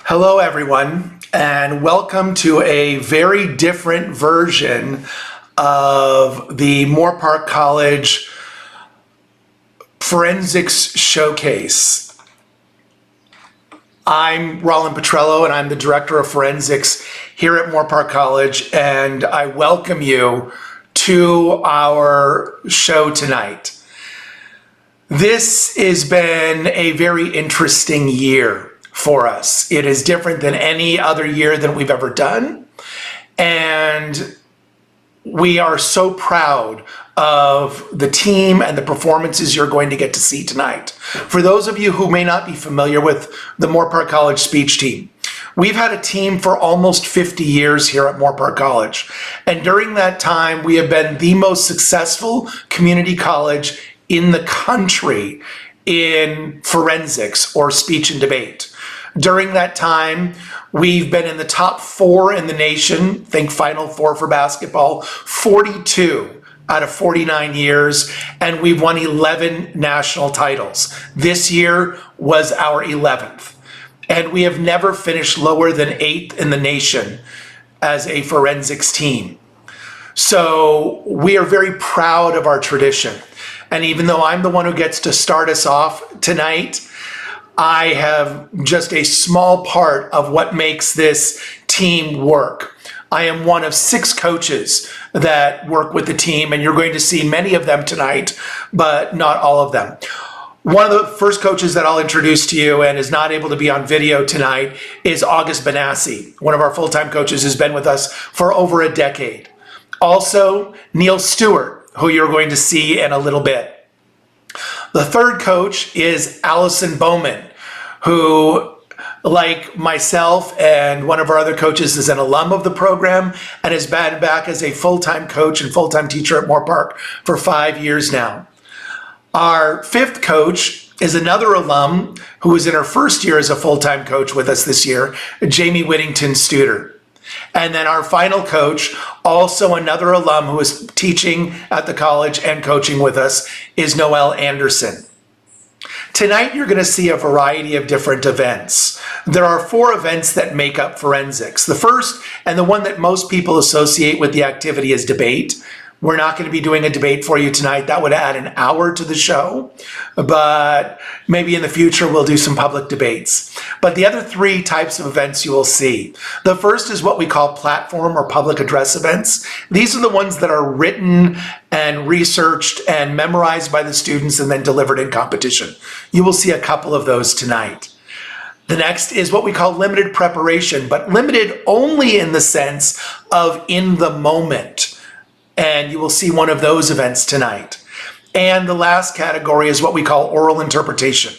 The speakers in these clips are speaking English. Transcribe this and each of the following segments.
Hello, everyone, and welcome to a very different version of the Moorpark College Forensics Showcase. I'm Roland Petrello, and I'm the Director of Forensics here at Moorpark College, and I welcome you to our show tonight. This has been a very interesting year for us. It is different than any other year that we've ever done. And we are so proud of the team and the performances you're going to get to see tonight. For those of you who may not be familiar with the Moorpark College speech team, we've had a team for almost 50 years here at Moorpark College. And during that time, we have been the most successful community college in the country in forensics or speech and debate. During that time, we've been in the top 4 in the nation, think Final Four for basketball, 42 out of 49 years, and we've won 11 national titles. This year was our 11th, and we have never finished lower than 8th in the nation as a forensics team. So we are very proud of our tradition. And even though I'm the one who gets to start us off tonight, I have just a small part of what makes this team work. I am one of 6 coaches that work with the team, and you're going to see many of them tonight, but not all of them. One of the first coaches that I'll introduce to you and is not able to be on video tonight is August Benassi. One of our full-time coaches has been with us for over a decade. Also, Neil Stewart, who you're going to see in a little bit. The third coach is Allison Bowman, who, like myself and one of our other coaches, is an alum of the program and has been back as a full-time coach and full-time teacher at Moorpark for 5 years now. Our 5th coach is another alum who is in her first year as a full-time coach with us this year, Jamie Whittington Studer. And then our final coach, also another alum who is teaching at the college and coaching with us, is Noelle Anderson. Tonight, you're going to see a variety of different events. There are 4 events that make up forensics. The first, and the one that most people associate with the activity, is debate. We're not going to be doing a debate for you tonight. That would add an hour to the show, but maybe in the future we'll do some public debates. But the other 3 types of events you will see. The first is what we call platform or public address events. These are the ones that are written and researched and memorized by the students and then delivered in competition. You will see a couple of those tonight. The next is what we call limited preparation, but limited only in the sense of in the moment. And you will see one of those events tonight. And the last category is what we call oral interpretation,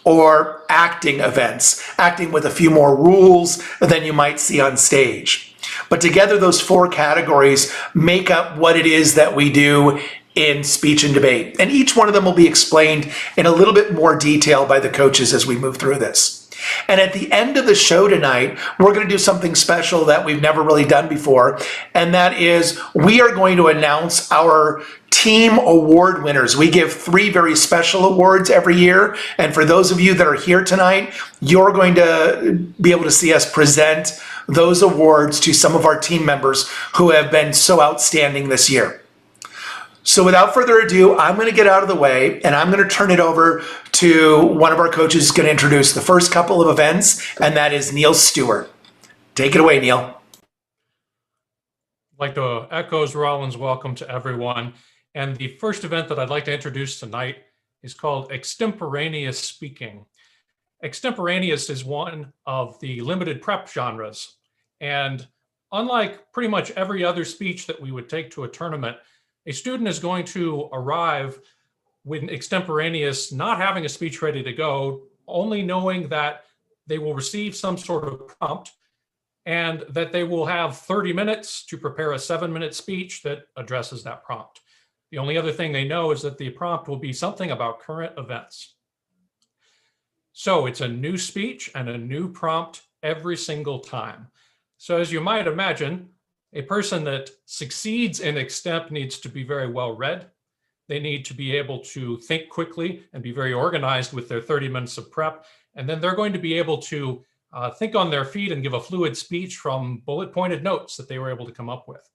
or acting events, acting with a few more rules than you might see on stage. But together, those 4 categories make up what it is that we do in speech and debate. And each one of them will be explained in a little bit more detail by the coaches as we move through this. And at the end of the show tonight, we're going to do something special that we've never really done before. And that is, we are going to announce our team award winners. We give 3 very special awards every year. And for those of you that are here tonight, you're going to be able to see us present those awards to some of our team members who have been so outstanding this year. So without further ado, I'm going to get out of the way and I'm going to turn it over to one of our coaches who's going to introduce the first couple of events, and that is Neil Stewart. Take it away, Neil. I'd like to echo Roland's welcome to everyone. And the first event that I'd like to introduce tonight is called Extemporaneous Speaking. Extemporaneous is one of the limited prep genres. And unlike pretty much every other speech that we would take to a tournament, a student is going to arrive with extemporaneous, not having a speech ready to go, only knowing that they will receive some sort of prompt and that they will have 30 minutes to prepare a 7-minute speech that addresses that prompt. The only other thing they know is that the prompt will be something about current events. So it's a new speech and a new prompt every single time. So as you might imagine, a person that succeeds in extemp needs to be very well read. They need to be able to think quickly and be very organized with their 30 minutes of prep. And then they're going to be able to think on their feet and give a fluid speech from bullet pointed notes that they were able to come up with.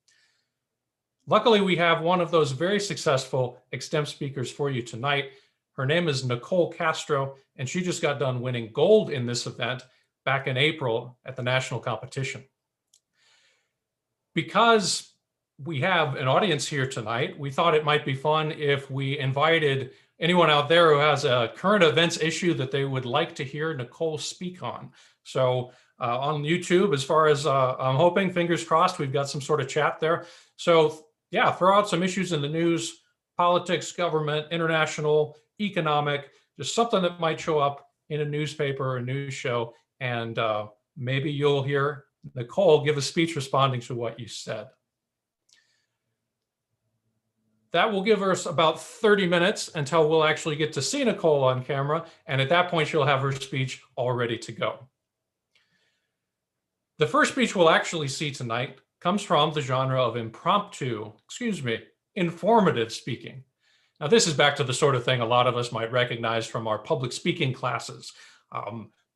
Luckily, we have one of those very successful extemp speakers for you tonight. Her name is Nicole Castro, and she just got done winning gold in this event back in April at the national competition. Because we have an audience here tonight, we thought it might be fun if we invited anyone out there who has a current events issue that they would like to hear Nicole speak on. So on YouTube, as far as I'm hoping, fingers crossed, we've got some sort of chat there. So yeah, throw out some issues in the news, politics, government, international, economic, just something that might show up in a newspaper or a news show. And maybe you'll hear Nicole give a speech responding to what you said. That will give us about 30 minutes until we'll actually get to see Nicole on camera. And at that point, she'll have her speech all ready to go. The first speech we'll actually see tonight comes from the genre of informative speaking. Now, this is back to the sort of thing a lot of us might recognize from our public speaking classes.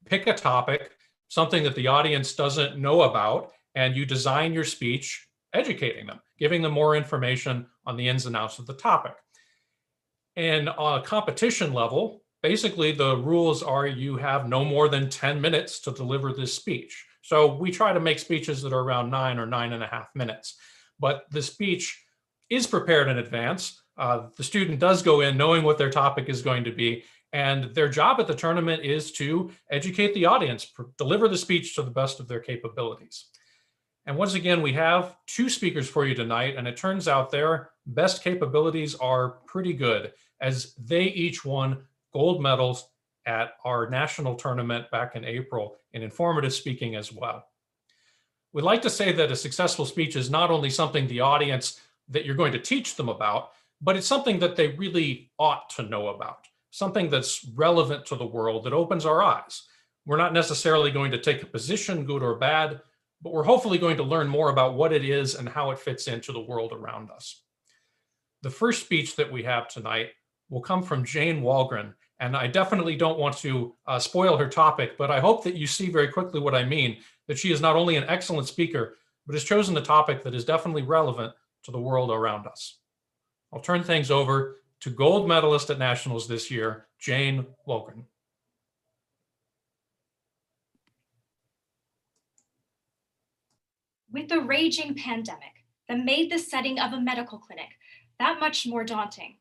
Pick a topic, something that the audience doesn't know about, and you design your speech educating them, giving them more information on the ins and outs of the topic. And on a competition level, basically the rules are you have no more than 10 minutes to deliver this speech. So we try to make speeches that are around 9 or 9.5 minutes, but the speech is prepared in advance. The student does go in knowing what their topic is going to be, and their job at the tournament is to educate the audience, deliver the speech to the best of their capabilities. And once again, we have 2 speakers for you tonight, and it turns out their best capabilities are pretty good, as they each won gold medals at our national tournament back in April in informative speaking as well. We'd like to say that a successful speech is not only something the audience that you're going to teach them about, but it's something that they really ought to know about, something that's relevant to the world, that opens our eyes. We're not necessarily going to take a position, good or bad, but we're hopefully going to learn more about what it is and how it fits into the world around us. The first speech that we have tonight will come from Jane Walgren, and I definitely don't want to spoil her topic, but I hope that you see very quickly what I mean, that she is not only an excellent speaker, but has chosen a topic that is definitely relevant to the world around us. I'll turn things over to gold medalist at nationals this year, Jane Walgren. With the raging pandemic that made the setting of a medical clinic that much more daunting,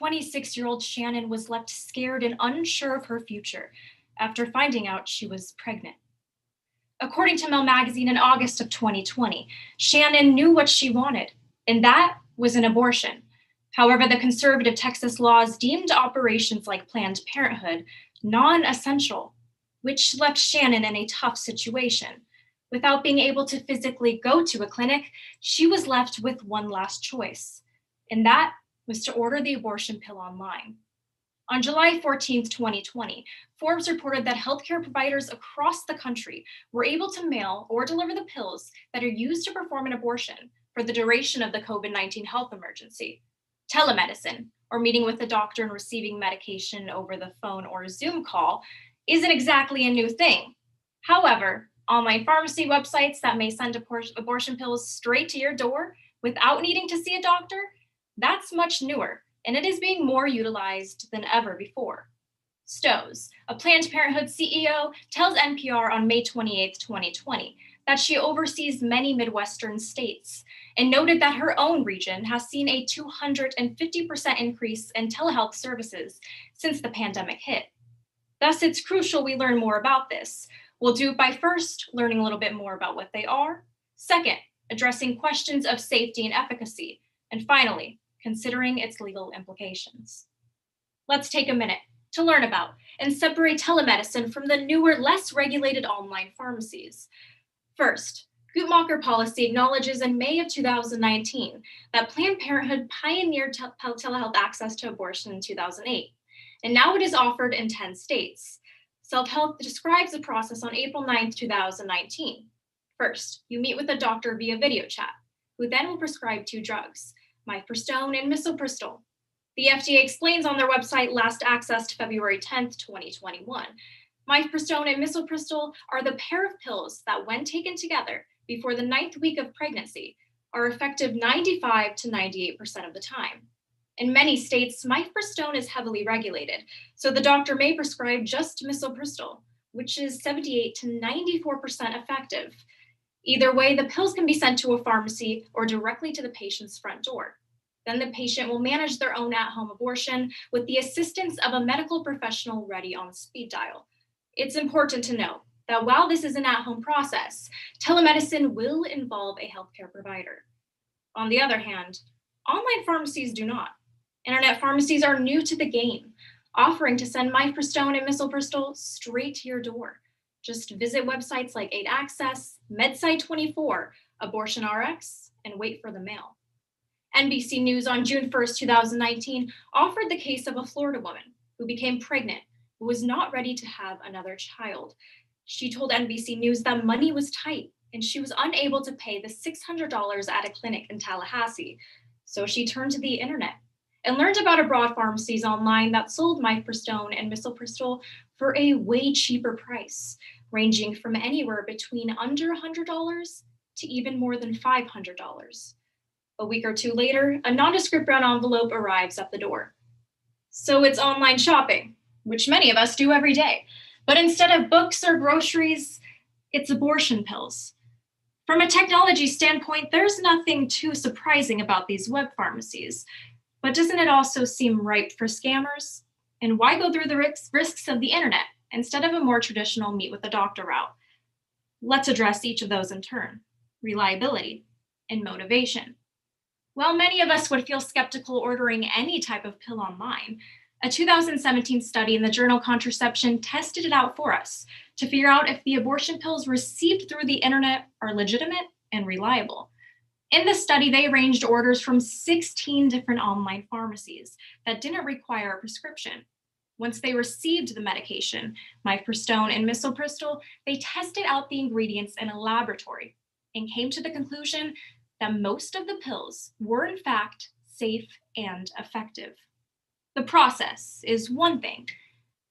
26-year-old Shannon was left scared and unsure of her future after finding out she was pregnant. According to Mel Magazine in August of 2020, Shannon knew what she wanted, and that was an abortion. However, the conservative Texas laws deemed operations like Planned Parenthood non-essential, which left Shannon in a tough situation. Without being able to physically go to a clinic, she was left with one last choice, and that was to order the abortion pill online. On July 14, 2020, Forbes reported that healthcare providers across the country were able to mail or deliver the pills that are used to perform an abortion for the duration of the COVID-19 health emergency. Telemedicine, or meeting with a doctor and receiving medication over the phone or Zoom call, isn't exactly a new thing. However, online pharmacy websites that may send abortion pills straight to your door without needing to see a doctor, that's much newer, and it is being more utilized than ever before. Stows, a Planned Parenthood CEO, tells NPR on May 28, 2020, that she oversees many Midwestern states and noted that her own region has seen a 250% increase in telehealth services since the pandemic hit. Thus, it's crucial we learn more about this. We'll do it by first learning a little bit more about what they are, second, addressing questions of safety and efficacy, and finally, considering its legal implications. Let's take a minute to learn about and separate telemedicine from the newer, less regulated online pharmacies. First, Guttmacher policy acknowledges in May of 2019 that Planned Parenthood pioneered telehealth access to abortion in 2008, and now it is offered in 10 states. Self-Health describes the process on April 9th, 2019. First, you meet with a doctor via video chat, who then will prescribe 2 drugs, mifepristone and misoprostol. The FDA explains on their website last accessed February 10th, 2021, Mifepristone and misoprostol are the pair of pills that, when taken together before the 9th week of pregnancy, are effective 95 to 98% of the time. In many states, mifepristone is heavily regulated, so the doctor may prescribe just misoprostol, which is 78 to 94% effective. Either way, the pills can be sent to a pharmacy or directly to the patient's front door. Then the patient will manage their own at-home abortion with the assistance of a medical professional ready on speed dial. It's important to note that while this is an at-home process, telemedicine will involve a healthcare provider. On the other hand, online pharmacies do not. Internet pharmacies are new to the game, offering to send mifepristone and misoprostol straight to your door. Just visit websites like 8 Access, MedSite24, Abortion RX, and wait for the mail. NBC News on June 1st, 2019, offered the case of a Florida woman who became pregnant but was not ready to have another child. She told NBC News that money was tight and she was unable to pay the $600 at a clinic in Tallahassee. So she turned to the internet and learned about abroad pharmacies online that sold mifepristone and misoprostol for a way cheaper price, ranging from anywhere between under $100 to even more than $500. A week or two later, a nondescript brown envelope arrives at the door. So it's online shopping, which many of us do every day. But instead of books or groceries, it's abortion pills. From a technology standpoint, there's nothing too surprising about these web pharmacies. But doesn't it also seem ripe for scammers? And why go through the risks of the internet instead of a more traditional meet with a doctor route? Let's address each of those in turn: reliability and motivation. While many of us would feel skeptical ordering any type of pill online, a 2017 study in the journal Contraception tested it out for us to figure out if the abortion pills received through the internet are legitimate and reliable. In the study, they arranged orders from 16 different online pharmacies that didn't require a prescription. Once they received the medication, mifepristone and misoprostol, they tested out the ingredients in a laboratory and came to the conclusion that most of the pills were in fact safe and effective. The process is one thing,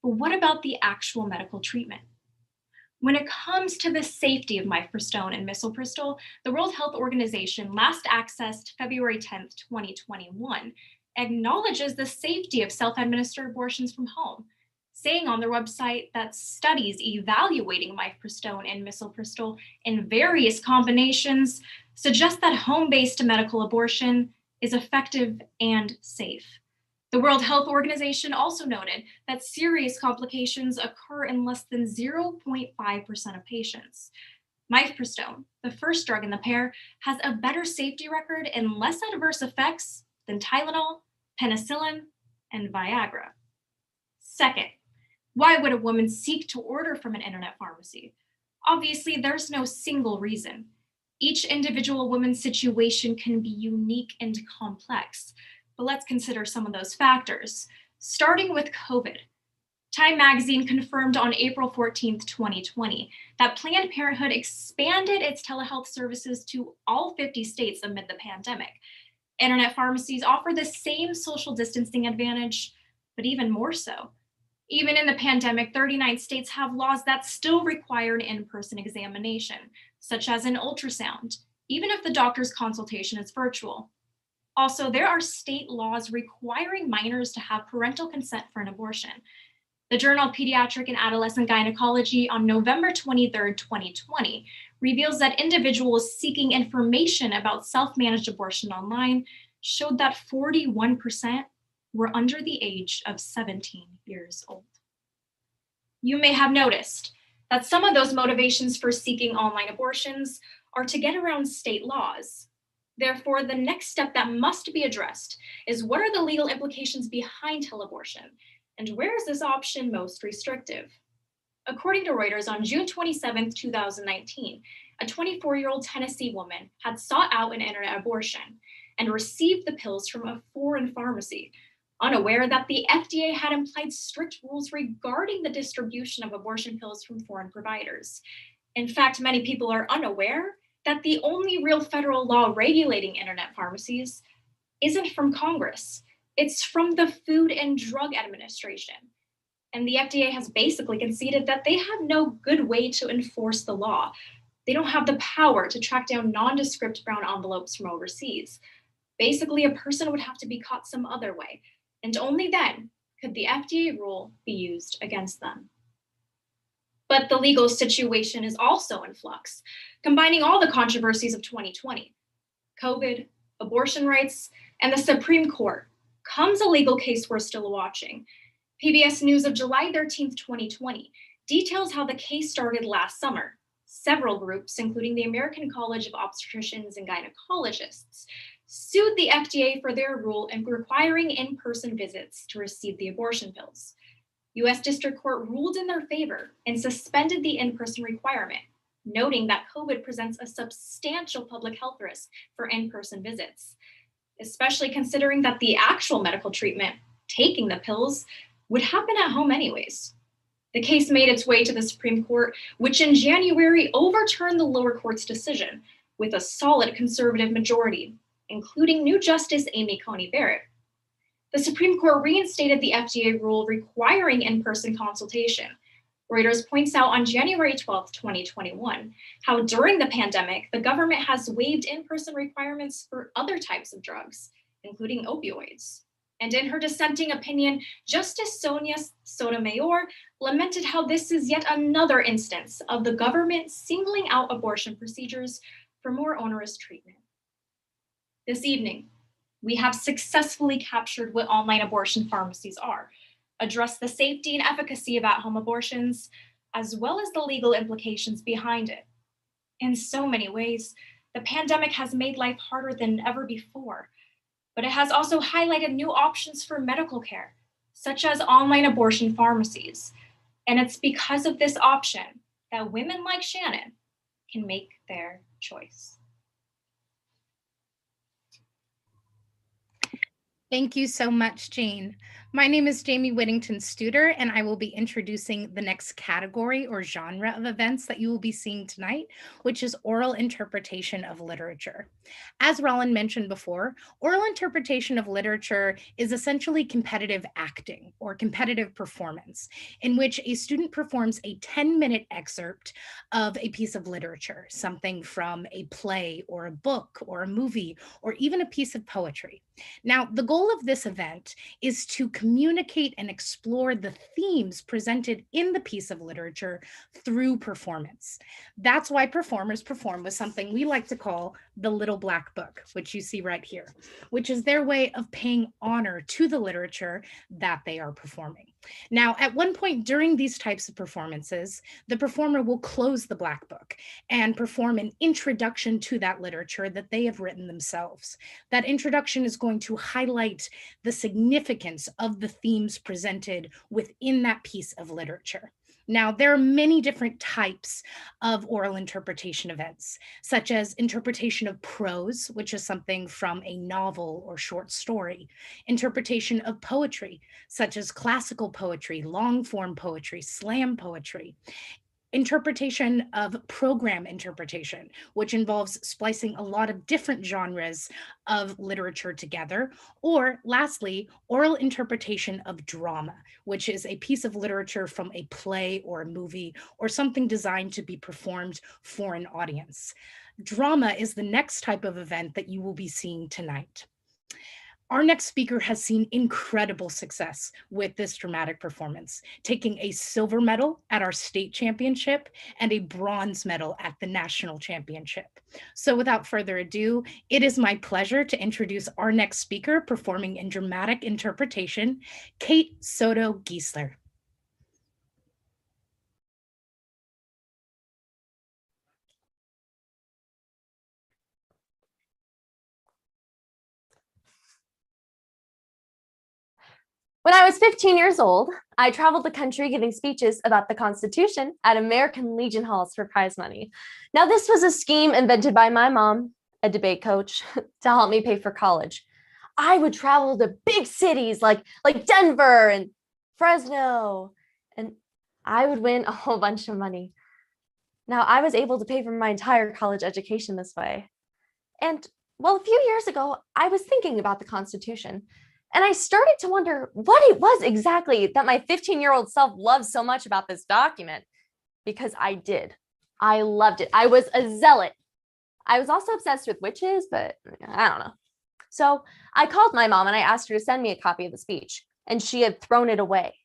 but what about the actual medical treatment? When it comes to the safety of mifepristone and misoprostol, the World Health Organization, last accessed February 10th, 2021, acknowledges the safety of self-administered abortions from home, saying on their website that studies evaluating mifepristone and misoprostol in various combinations suggest that home-based medical abortion is effective and safe. The World Health Organization also noted that serious complications occur in less than 0.5% of patients. Mifepristone, the first drug in the pair, has a better safety record and less adverse effects than Tylenol, penicillin, and Viagra. Second, why would a woman seek to order from an internet pharmacy? Obviously, there's no single reason. Each individual woman's situation can be unique and complex. But let's consider some of those factors, starting with COVID. Time magazine confirmed on April 14th, 2020, that Planned Parenthood expanded its telehealth services to all 50 states amid the pandemic. Internet pharmacies offer the same social distancing advantage, but even more so. Even in the pandemic, 39 states have laws that still require an in-person examination, such as an ultrasound, even if the doctor's consultation is virtual. Also, there are state laws requiring minors to have parental consent for an abortion. The journal Pediatric and Adolescent Gynecology on November 23, 2020, reveals that individuals seeking information about self-managed abortion online showed that 41% were under the age of 17 years old. You may have noticed that some of those motivations for seeking online abortions are to get around state laws. Therefore, the next step that must be addressed is what are the legal implications behind teleabortion, and where is this option most restrictive? According to Reuters, on June 27, 2019, a 24-year-old Tennessee woman had sought out an internet abortion and received the pills from a foreign pharmacy, unaware that the FDA had implied strict rules regarding the distribution of abortion pills from foreign providers. In fact, many people are unaware that the only real federal law regulating internet pharmacies isn't from Congress. It's from the Food and Drug Administration. And the FDA has basically conceded that they have no good way to enforce the law. They don't have the power to track down nondescript brown envelopes from overseas. Basically, a person would have to be caught some other way, and only then could the FDA rule be used against them. But the legal situation is also in flux, combining all the controversies of 2020. COVID, abortion rights, and the Supreme Court comes a legal case we're still watching. PBS News of July 13th, 2020 details how the case started last summer. Several groups, including the American College of Obstetricians and Gynecologists, sued the FDA for their rule in requiring in-person visits to receive the abortion pills. US District Court ruled in their favor and suspended the in-person requirement, noting that COVID presents a substantial public health risk for in-person visits, especially considering that the actual medical treatment, taking the pills, would happen at home anyways. The case made its way to the Supreme Court, which in January overturned the lower court's decision with a solid conservative majority, including new Justice Amy Coney Barrett. The Supreme Court reinstated the FDA rule requiring in-person consultation. Reuters points out on January 12, 2021, how during the pandemic, the government has waived in-person requirements for other types of drugs, including opioids. And in her dissenting opinion, Justice Sonia Sotomayor lamented how this is yet another instance of the government singling out abortion procedures for more onerous treatment. This evening, we have successfully captured what online abortion pharmacies are, addressed the safety and efficacy of at-home abortions, as well as the legal implications behind it. In so many ways, the pandemic has made life harder than ever before, but it has also highlighted new options for medical care, such as online abortion pharmacies. And it's because of this option that women like Shannon can make their choice. Thank you so much, Jane. My name is Jamie Whittington Studer, and I will be introducing the next category or genre of events that you will be seeing tonight, which is oral interpretation of literature. As Rollin mentioned before, oral interpretation of literature is essentially competitive acting or competitive performance, in which a student performs a 10-minute excerpt of a piece of literature, something from a play or a book or a movie, or even a piece of poetry. Now, the goal of this event is to communicate and explore the themes presented in the piece of literature through performance. That's why performers perform with something we like to call the Little Black Book, which you see right here, which is their way of paying honor to the literature that they are performing. Now, at one point during these types of performances, the performer will close the Black Book and perform an introduction to that literature that they have written themselves. That introduction is going to highlight the significance of the themes presented within that piece of literature. Now, there are many different types of oral interpretation events, such as interpretation of prose, which is something from a novel or short story, interpretation of poetry, such as classical poetry, long-form poetry, slam poetry, interpretation of program interpretation, which involves splicing a lot of different genres of literature together, or lastly, oral interpretation of drama, which is a piece of literature from a play or a movie or something designed to be performed for an audience. Drama is the next type of event that you will be seeing tonight. Our next speaker has seen incredible success with this dramatic performance, taking a silver medal at our state championship and a bronze medal at the national championship. So without further ado, it is my pleasure to introduce our next speaker performing in dramatic interpretation, Kate Soto Giesler. When I was 15 years old, I traveled the country giving speeches about the Constitution at American Legion halls for prize money. Now, this was a scheme invented by my mom, a debate coach, to help me pay for college. I would travel to big cities like Denver and Fresno, and I would win a whole bunch of money. Now, I was able to pay for my entire college education this way. And, well, a few years ago, I was thinking about the Constitution, And I started to wonder what it was exactly that my 15-year-old self loved so much about this document, because I did. I loved it. I was a zealot. I was also obsessed with witches, but I don't know. So I called my mom and I asked her to send me a copy of the speech, and she had thrown it away,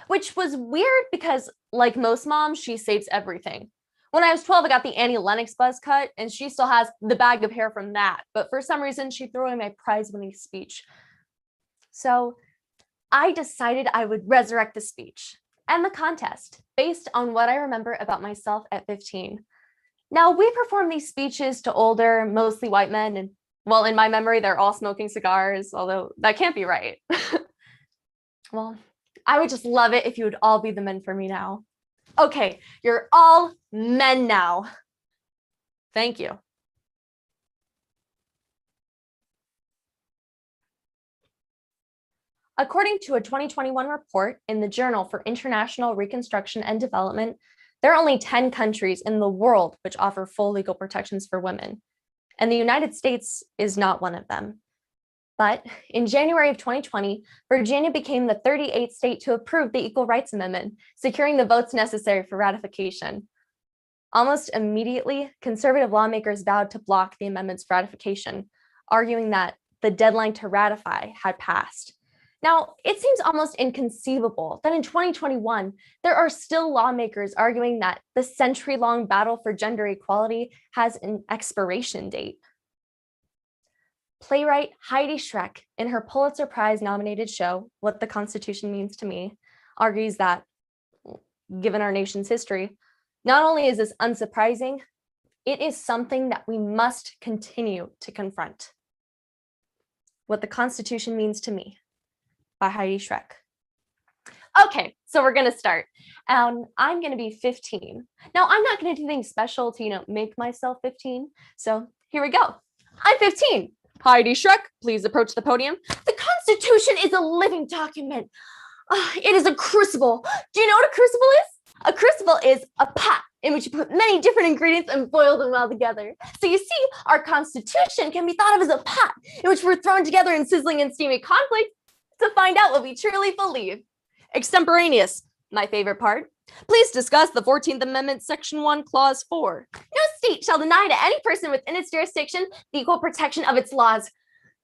which was weird because, like most moms, she saves everything. When I was 12, I got the Annie Lennox buzz cut, and she still has the bag of hair from that. But for some reason, she threw away my prize-winning speech. So I decided I would resurrect the speech and the contest based on what I remember about myself at 15. Now, we perform these speeches to older, mostly white men, and well, in my memory, they're all smoking cigars, although that can't be right. Well, I would just love it if you would all be the men for me now. Okay, you're all men now. Thank you. According to a 2021 report in the Journal for International Reconstruction and Development, there are only 10 countries in the world which offer full legal protections for women, and the United States is not one of them. But in January of 2020, Virginia became the 38th state to approve the Equal Rights Amendment, securing the votes necessary for ratification. Almost immediately, conservative lawmakers vowed to block the amendment's ratification, arguing that the deadline to ratify had passed. Now, it seems almost inconceivable that in 2021, there are still lawmakers arguing that the century-long battle for gender equality has an expiration date. Playwright Heidi Schreck, in her Pulitzer Prize-nominated show, What the Constitution Means to Me, argues that, given our nation's history, not only is this unsurprising, it is something that we must continue to confront. What the Constitution Means to Me, by Heidi Schreck. Okay, so we're gonna start. I'm gonna be 15. Now, I'm not gonna do anything special to, make myself 15. So here we go. I'm 15. Heidi Schreck, please approach the podium. The Constitution is a living document. It is a crucible. Do you know what a crucible is? A crucible is a pot in which you put many different ingredients and boil them well together. So you see, our Constitution can be thought of as a pot in which we're thrown together in sizzling and steamy conflict to find out what we truly believe. Extemporaneous, my favorite part. Please discuss the 14th Amendment, Section 1, Clause 4. No state shall deny to any person within its jurisdiction the equal protection of its laws.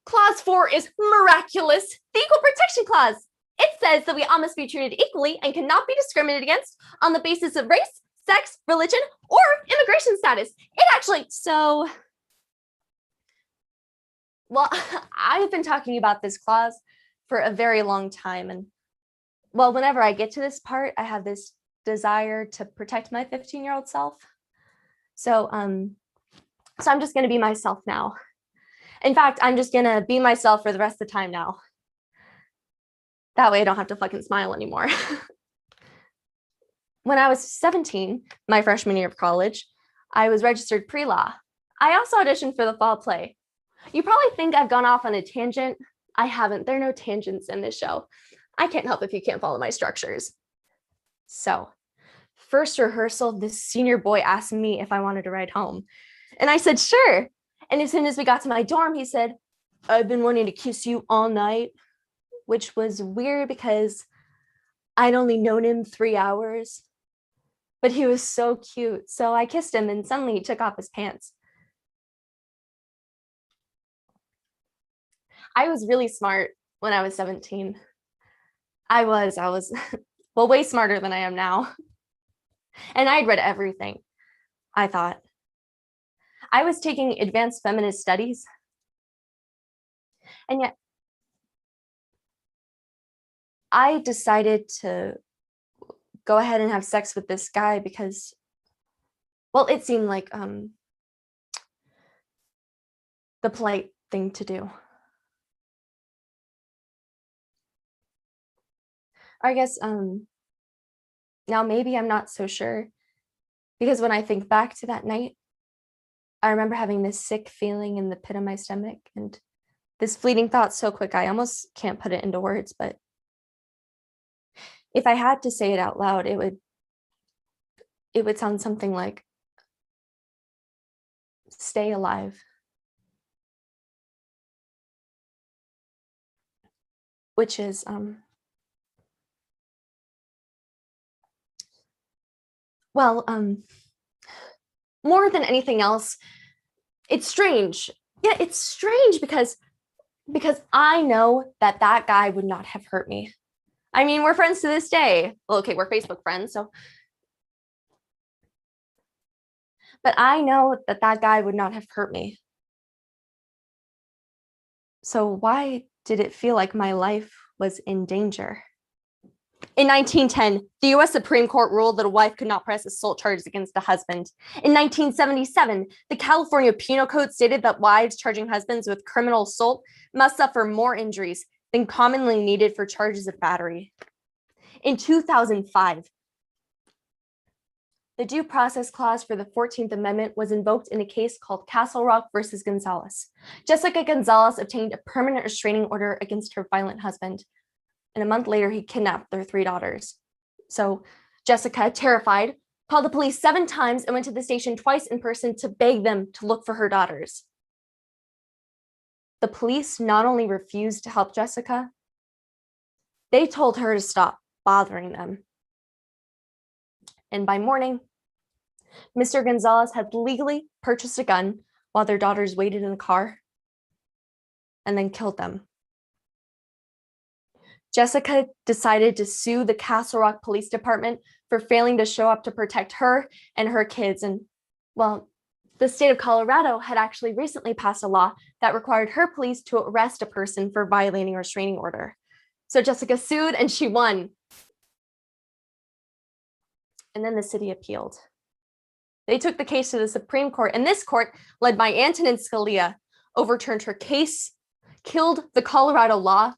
Clause 4 is miraculous. The Equal Protection Clause. It says that we all must be treated equally and cannot be discriminated against on the basis of race, sex, religion, or immigration status. Well, I've been talking about this clause for a very long time. And well, whenever I get to this part, I have this desire to protect my 15-year-old self. So I'm just going to be myself now. In fact, I'm just going to be myself for the rest of the time now. That way I don't have to fucking smile anymore. When I was 17, my freshman year of college, I was registered pre-law. I also auditioned for the fall play. You probably think I've gone off on a tangent. I haven't. There are no tangents in this show. I can't help if you can't follow my structures. So, first rehearsal, this senior boy asked me if I wanted to ride home. And I said, sure. And as soon as we got to my dorm, he said, I've been wanting to kiss you all night, which was weird because I'd only known him 3 hours. But he was so cute. So I kissed him and suddenly he took off his pants. I was really smart when I was 17. I was well, way smarter than I am now. And I'd read everything, I thought. I was taking advanced feminist studies. And yet I decided to go ahead and have sex with this guy because, well, it seemed like the polite thing to do. I guess now maybe I'm not so sure, because when I think back to that night, I remember having this sick feeling in the pit of my stomach and this fleeting thought so quick I almost can't put it into words, but if I had to say it out loud, it would sound something like, stay alive. which is more than anything else, it's strange. Yeah, it's strange because I know that that guy would not have hurt me. I mean, we're friends to this day. Well, okay, we're Facebook friends, so. But I know that that guy would not have hurt me. So why did it feel like my life was in danger? In 1910, the US Supreme Court ruled that a wife could not press assault charges against a husband. In 1977, the California Penal Code stated that wives charging husbands with criminal assault must suffer more injuries than commonly needed for charges of battery. In 2005, the Due Process Clause for the 14th Amendment was invoked in a case called Castle Rock versus Gonzalez. Jessica Gonzalez obtained a permanent restraining order against her violent husband, and a month later, he kidnapped their 3 daughters. So Jessica, terrified, called the police 7 times and went to the station twice in person to beg them to look for her daughters. The police not only refused to help Jessica, they told her to stop bothering them. And by morning, Mr. Gonzalez had legally purchased a gun while their daughters waited in the car and then killed them. Jessica decided to sue the Castle Rock Police Department for failing to show up to protect her and her kids. And well, the state of Colorado had actually recently passed a law that required her police to arrest a person for violating a restraining order. So Jessica sued and she won. And then the city appealed. They took the case to the Supreme Court, and this court, led by Antonin Scalia, overturned her case, killed the Colorado law,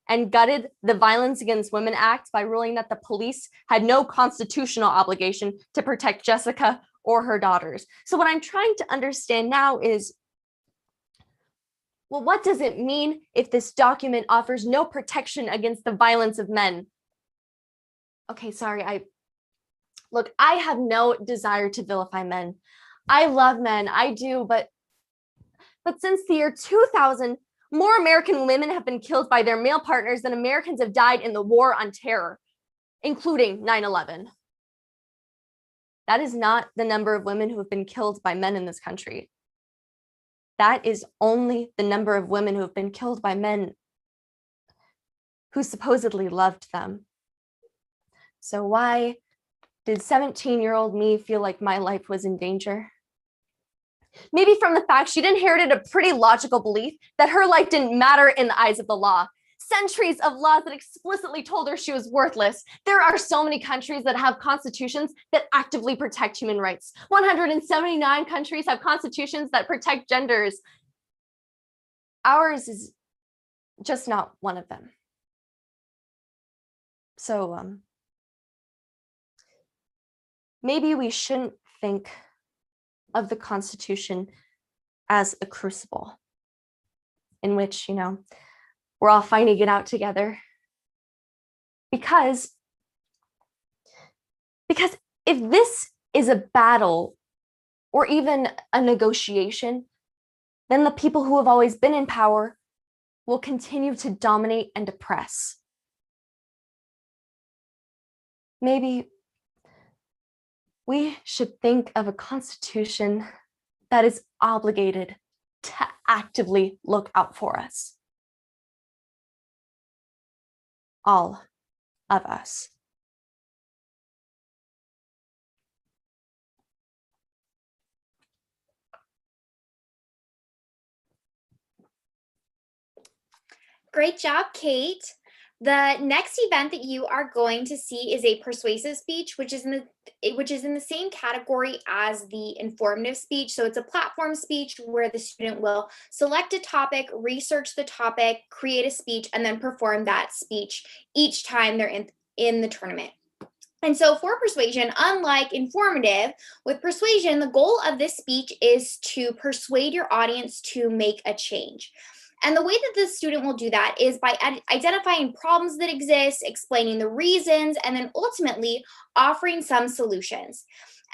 and gutted the Violence Against Women Act by ruling that the police had no constitutional obligation to protect Jessica or her daughters. So what I'm trying to understand now is, well, what does it mean if this document offers no protection against the violence of men? Okay, sorry, I have no desire to vilify men. I love men, I do, but since the year 2000, more American women have been killed by their male partners than Americans have died in the war on terror, including 9/11. That is not the number of women who have been killed by men in this country. That is only the number of women who have been killed by men who supposedly loved them. So why did 17-year-old me feel like my life was in danger? Maybe from the fact she'd inherited a pretty logical belief that her life didn't matter in the eyes of the law. Centuries of laws that explicitly told her she was worthless. There are so many countries that have constitutions that actively protect human rights. 179 countries have constitutions that protect genders. Ours is just not one of them. So, maybe we shouldn't think of the Constitution as a crucible in which, we're all fighting it out together. Because if this is a battle or even a negotiation, then the people who have always been in power will continue to dominate and oppress. Maybe we should think of a constitution that is obligated to actively look out for us. All of us. Great job, Kate. The next event that you are going to see is a persuasive speech, which is in the same category as the informative speech. So it's a platform speech where the student will select a topic, research the topic, create a speech, and then perform that speech each time they're in the tournament. And so for persuasion, unlike informative, with persuasion, the goal of this speech is to persuade your audience to make a change. And the way that the student will do that is by identifying problems that exist, explaining the reasons, and then ultimately offering some solutions.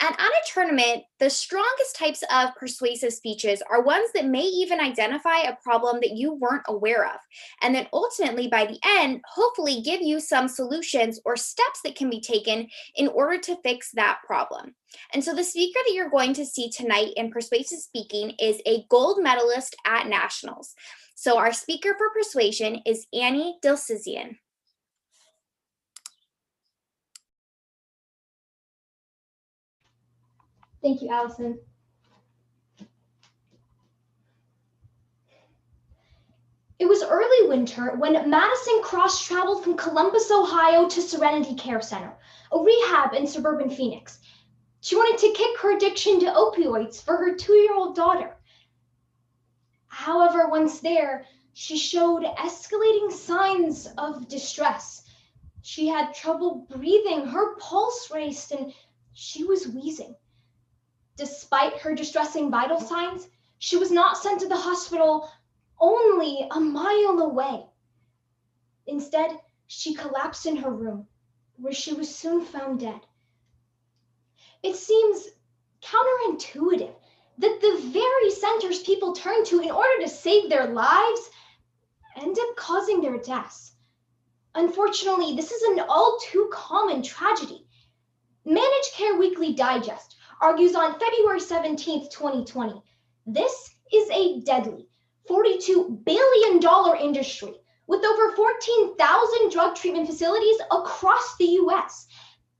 And at a tournament, the strongest types of persuasive speeches are ones that may even identify a problem that you weren't aware of. And then ultimately, by the end, hopefully give you some solutions or steps that can be taken in order to fix that problem. And so the speaker that you're going to see tonight in persuasive speaking is a gold medalist at nationals. So our speaker for persuasion is Annie Dilsizian. Thank you, Allison. It was early winter when Madison cross-traveled from Columbus, Ohio to Serenity Care Center, a rehab in suburban Phoenix. She wanted to kick her addiction to opioids for her 2-year-old daughter. However, once there, she showed escalating signs of distress. She had trouble breathing, her pulse raced, and she was wheezing. Despite her distressing vital signs, she was not sent to the hospital only a mile away. Instead, she collapsed in her room, where she was soon found dead. It seems counterintuitive that the very centers people turn to in order to save their lives end up causing their deaths. Unfortunately, this is an all too common tragedy. Managed Care Weekly Digest argues on February 17th, 2020, this is a deadly $42 billion industry with over 14,000 drug treatment facilities across the US.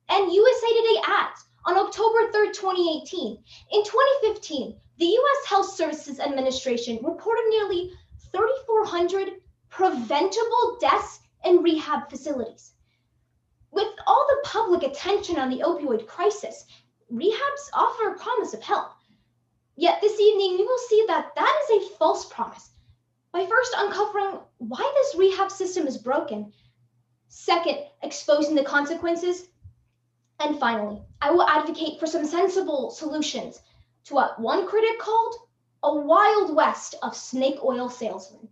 And USA Today adds on October 3rd, 2018, in 2015, the US Health Services Administration reported nearly 3,400 preventable deaths in rehab facilities. With all the public attention on the opioid crisis, rehabs offer a promise of help. Yet this evening, we will see that that is a false promise by first uncovering why this rehab system is broken, second, exposing the consequences, and finally, I will advocate for some sensible solutions to what one critic called a wild west of snake oil salesmen.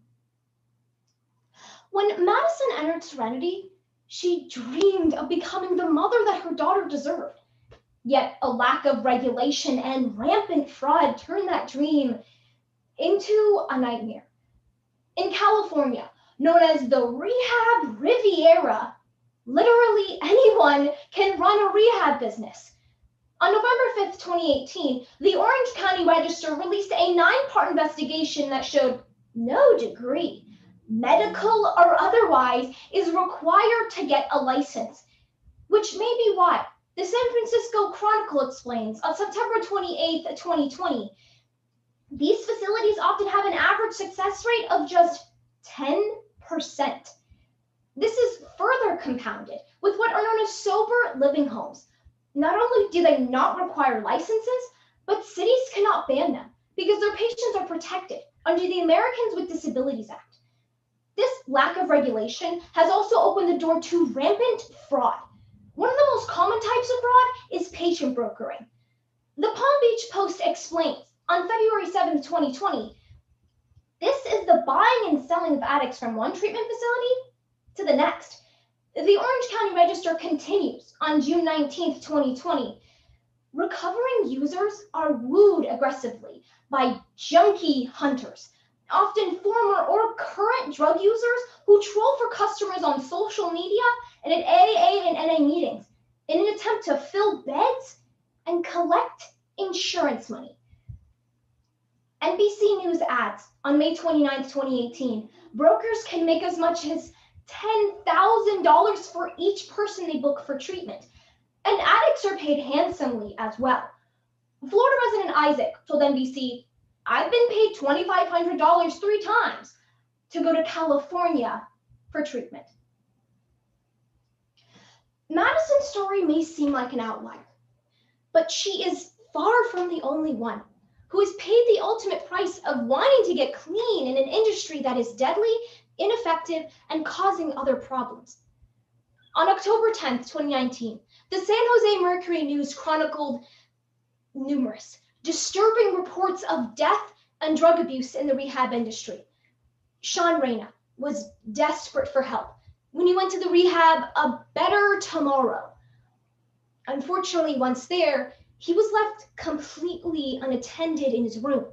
When Madison entered Serenity, she dreamed of becoming the mother that her daughter deserved. Yet a lack of regulation and rampant fraud turned that dream into a nightmare. In California, known as the Rehab Riviera, literally anyone can run a rehab business. On November 5th, 2018, the Orange County Register released a 9-part investigation that showed no degree, medical or otherwise, is required to get a license, which may be why the San Francisco Chronicle explains on September 28th, 2020, these facilities often have an average success rate of just 10%. This is further compounded with what are known as sober living homes. Not only do they not require licenses, but cities cannot ban them because their patients are protected under the Americans with Disabilities Act. This lack of regulation has also opened the door to rampant fraud. One of the most common types of fraud is patient brokering. The Palm Beach Post explains on February 7th, 2020, this is the buying and selling of addicts from one treatment facility to the next. The Orange County Register continues on June 19th, 2020. Recovering users are wooed aggressively by junkie hunters, often former or current drug users who troll for customers on social media and at AA and NA meetings in an attempt to fill beds and collect insurance money. NBC News adds on May 29th, 2018, brokers can make as much as $10,000 for each person they book for treatment, and addicts are paid handsomely as well. Florida resident Isaac told NBC, I've been paid $2,500 3 times to go to California for treatment. Madison's story may seem like an outlier, but she is far from the only one who has paid the ultimate price of wanting to get clean in an industry that is deadly, ineffective, and causing other problems. On October 10th, 2019, the San Jose Mercury News chronicled numerous disturbing reports of death and drug abuse in the rehab industry. Sean Reyna was desperate for help when he went to the rehab A Better Tomorrow. Unfortunately, once there, he was left completely unattended in his room.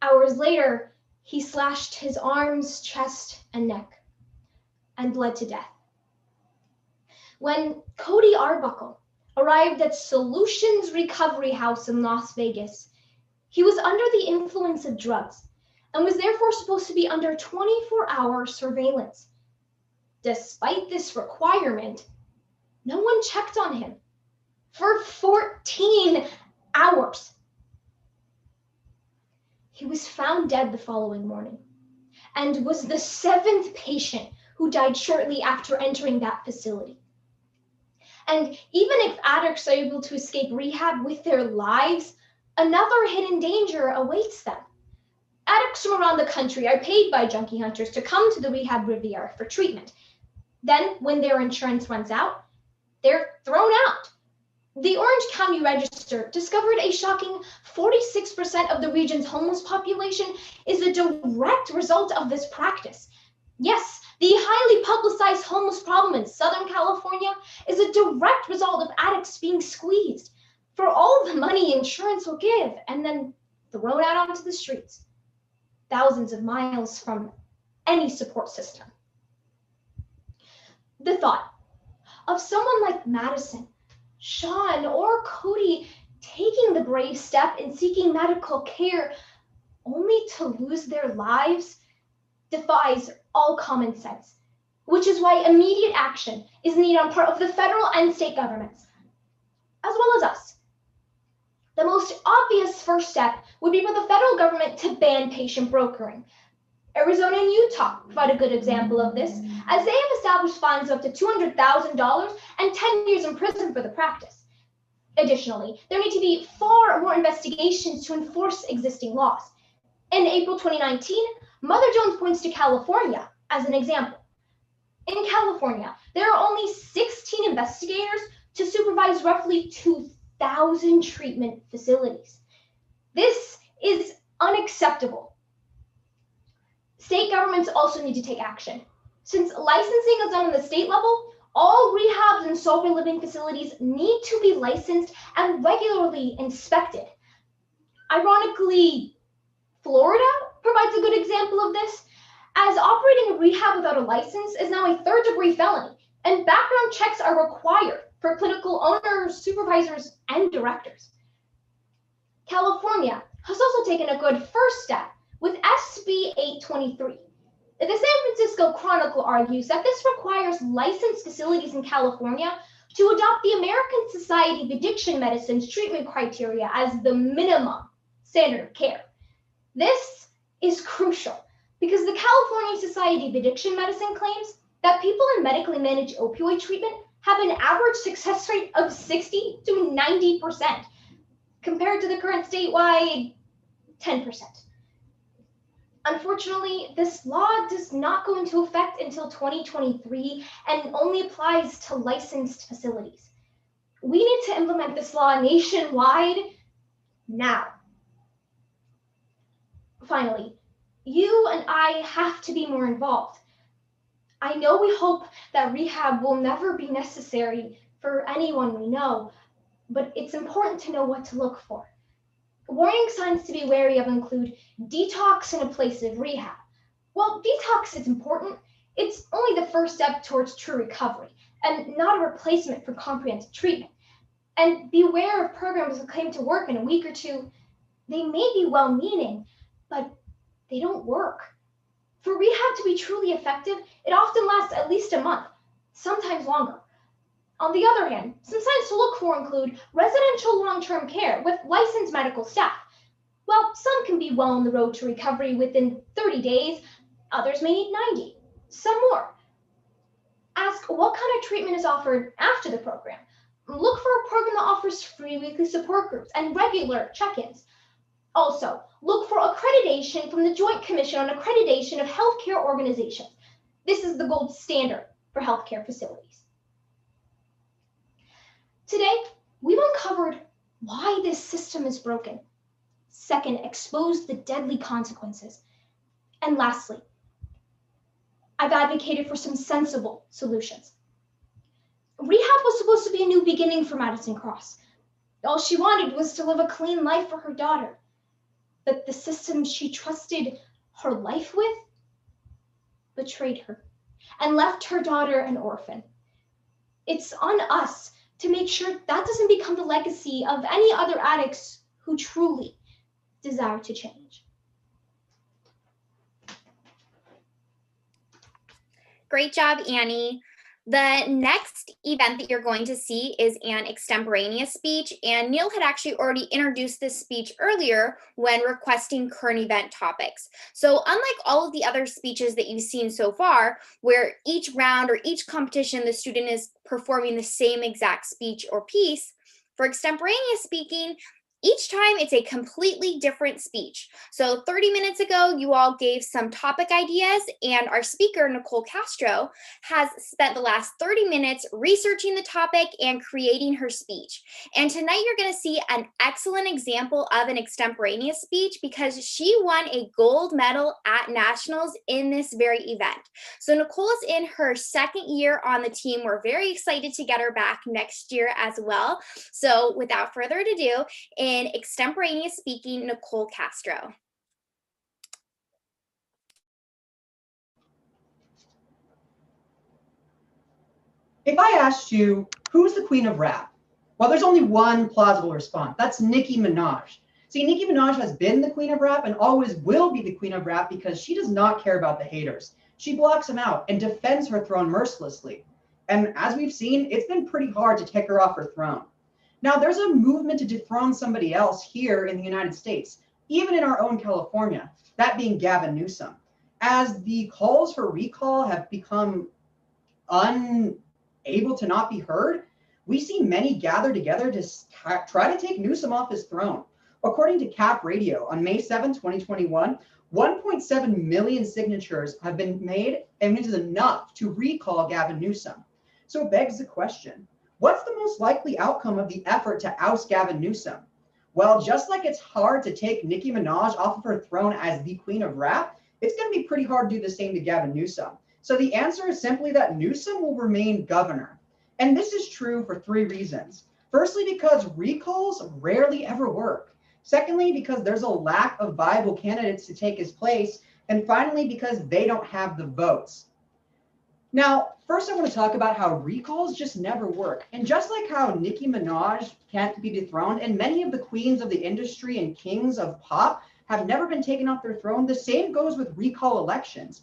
Hours later, he slashed his arms, chest, and neck, and bled to death. When Cody Arbuckle arrived at Solutions Recovery House in Las Vegas, he was under the influence of drugs and was therefore supposed to be under 24-hour surveillance. Despite this requirement, no one checked on him for 14 hours. He was found dead the following morning and was the 7th patient who died shortly after entering that facility. And even if addicts are able to escape rehab with their lives, another hidden danger awaits them. Addicts from around the country are paid by junkie hunters to come to the rehab Riviera for treatment. Then, when their insurance runs out, they're thrown out. The Orange County Register discovered a shocking 46% of the region's homeless population is a direct result of this practice. Yes, the highly publicized homeless problem in Southern California is a direct result of addicts being squeezed for all the money insurance will give and then thrown out onto the streets, thousands of miles from any support system. The thought of someone like Madison, Sean, or Cody taking the brave step in seeking medical care only to lose their lives defies all common sense, which is why immediate action is needed on part of the federal and state governments, as well as us. The most obvious first step would be for the federal government to ban patient brokering. Arizona and Utah provide a good example of this, as they have established fines of up to $200,000 and 10 years in prison for the practice. Additionally, there need to be far more investigations to enforce existing laws. In April 2019, Mother Jones points to California as an example. In California, there are only 16 investigators to supervise roughly 2,000 treatment facilities. This is unacceptable. State governments also need to take action. Since licensing is done on the state level, all rehabs and sober living facilities need to be licensed and regularly inspected. Ironically, Florida provides a good example of this, as operating a rehab without a license is now a third-degree felony, and background checks are required for clinical owners, supervisors, and directors. California has also taken a good first step with SB 823. The San Francisco Chronicle argues that this requires licensed facilities in California to adopt the American Society of Addiction Medicine's treatment criteria as the minimum standard of care. This is crucial because the California Society of Addiction Medicine claims that people in medically managed opioid treatment have an average success rate of 60 to 90%, compared to the current statewide 10%. Unfortunately, this law does not go into effect until 2023 and only applies to licensed facilities. We need to implement this law nationwide now. Finally, you and I have to be more involved. I know we hope that rehab will never be necessary for anyone we know, but it's important to know what to look for. Warning signs to be wary of include detox in a place of rehab. While detox is important, it's only the first step towards true recovery and not a replacement for comprehensive treatment. And beware of programs that claim to work in a week or two. They may be well-meaning, but they don't work. For rehab to be truly effective, it often lasts at least a month, sometimes longer. On the other hand, some signs to look for include residential long-term care with licensed medical staff. While some can be well on the road to recovery within 30 days, others may need 90, some more. Ask what kind of treatment is offered after the program. Look for a program that offers free weekly support groups and regular check-ins. Also, look for accreditation from the Joint Commission on Accreditation of Healthcare Organizations. This is the gold standard for healthcare facilities. Today, we've uncovered why this system is broken. Second, exposed the deadly consequences. And lastly, I've advocated for some sensible solutions. Rehab was supposed to be a new beginning for Madison Cross, All she wanted was to live a clean life for her daughter. But the system she trusted her life with betrayed her and left her daughter an orphan. It's on us to make sure that doesn't become the legacy of any other addicts who truly desire to change. Great job, Annie. The next event that you're going to see is an extemporaneous speech, and Neil had actually already introduced this speech earlier when requesting current event topics. So unlike all of the other speeches that you've seen so far, where each round or each competition, the student is performing the same exact speech or piece, for extemporaneous speaking, each time it's a completely different speech. So 30 minutes ago, you all gave some topic ideas, and our speaker, Nicole Castro, has spent the last 30 minutes researching the topic and creating her speech. And tonight you're going to see an excellent example of an extemporaneous speech because she won a gold medal at nationals in this very event. So Nicole is in her second year on the team. We're very excited to get her back next year as well. So without further ado, in extemporaneous speaking, Nicole Castro. If I asked you, who's the queen of rap? Well, there's only one plausible response. That's Nicki Minaj. See, Nicki Minaj has been the queen of rap and always will be the queen of rap because she does not care about the haters. She blocks them out and defends her throne mercilessly. And as we've seen, it's been pretty hard to take her off her throne. Now, there's a movement to dethrone somebody else here in the United States, even in our own California, that being Gavin Newsom. As the calls for recall have become unable to not be heard, we see many gather together to try to take Newsom off his throne. According to Cap Radio, on May 7, 2021, 1.7 million signatures have been made, and it is enough to recall Gavin Newsom. So it begs the question, what's the most likely outcome of the effort to oust Gavin Newsom? Well, just like it's hard to take Nicki Minaj off of her throne as the queen of rap, it's going to be pretty hard to do the same to Gavin Newsom. So the answer is simply that Newsom will remain governor. And this is true for three reasons. Firstly, because recalls rarely ever work. Secondly, because there's a lack of viable candidates to take his place. And finally, because they don't have the votes. Now, first I want to talk about how recalls just never work. And just like how Nicki Minaj can't be dethroned, and many of the queens of the industry and kings of pop have never been taken off their throne, the same goes with recall elections.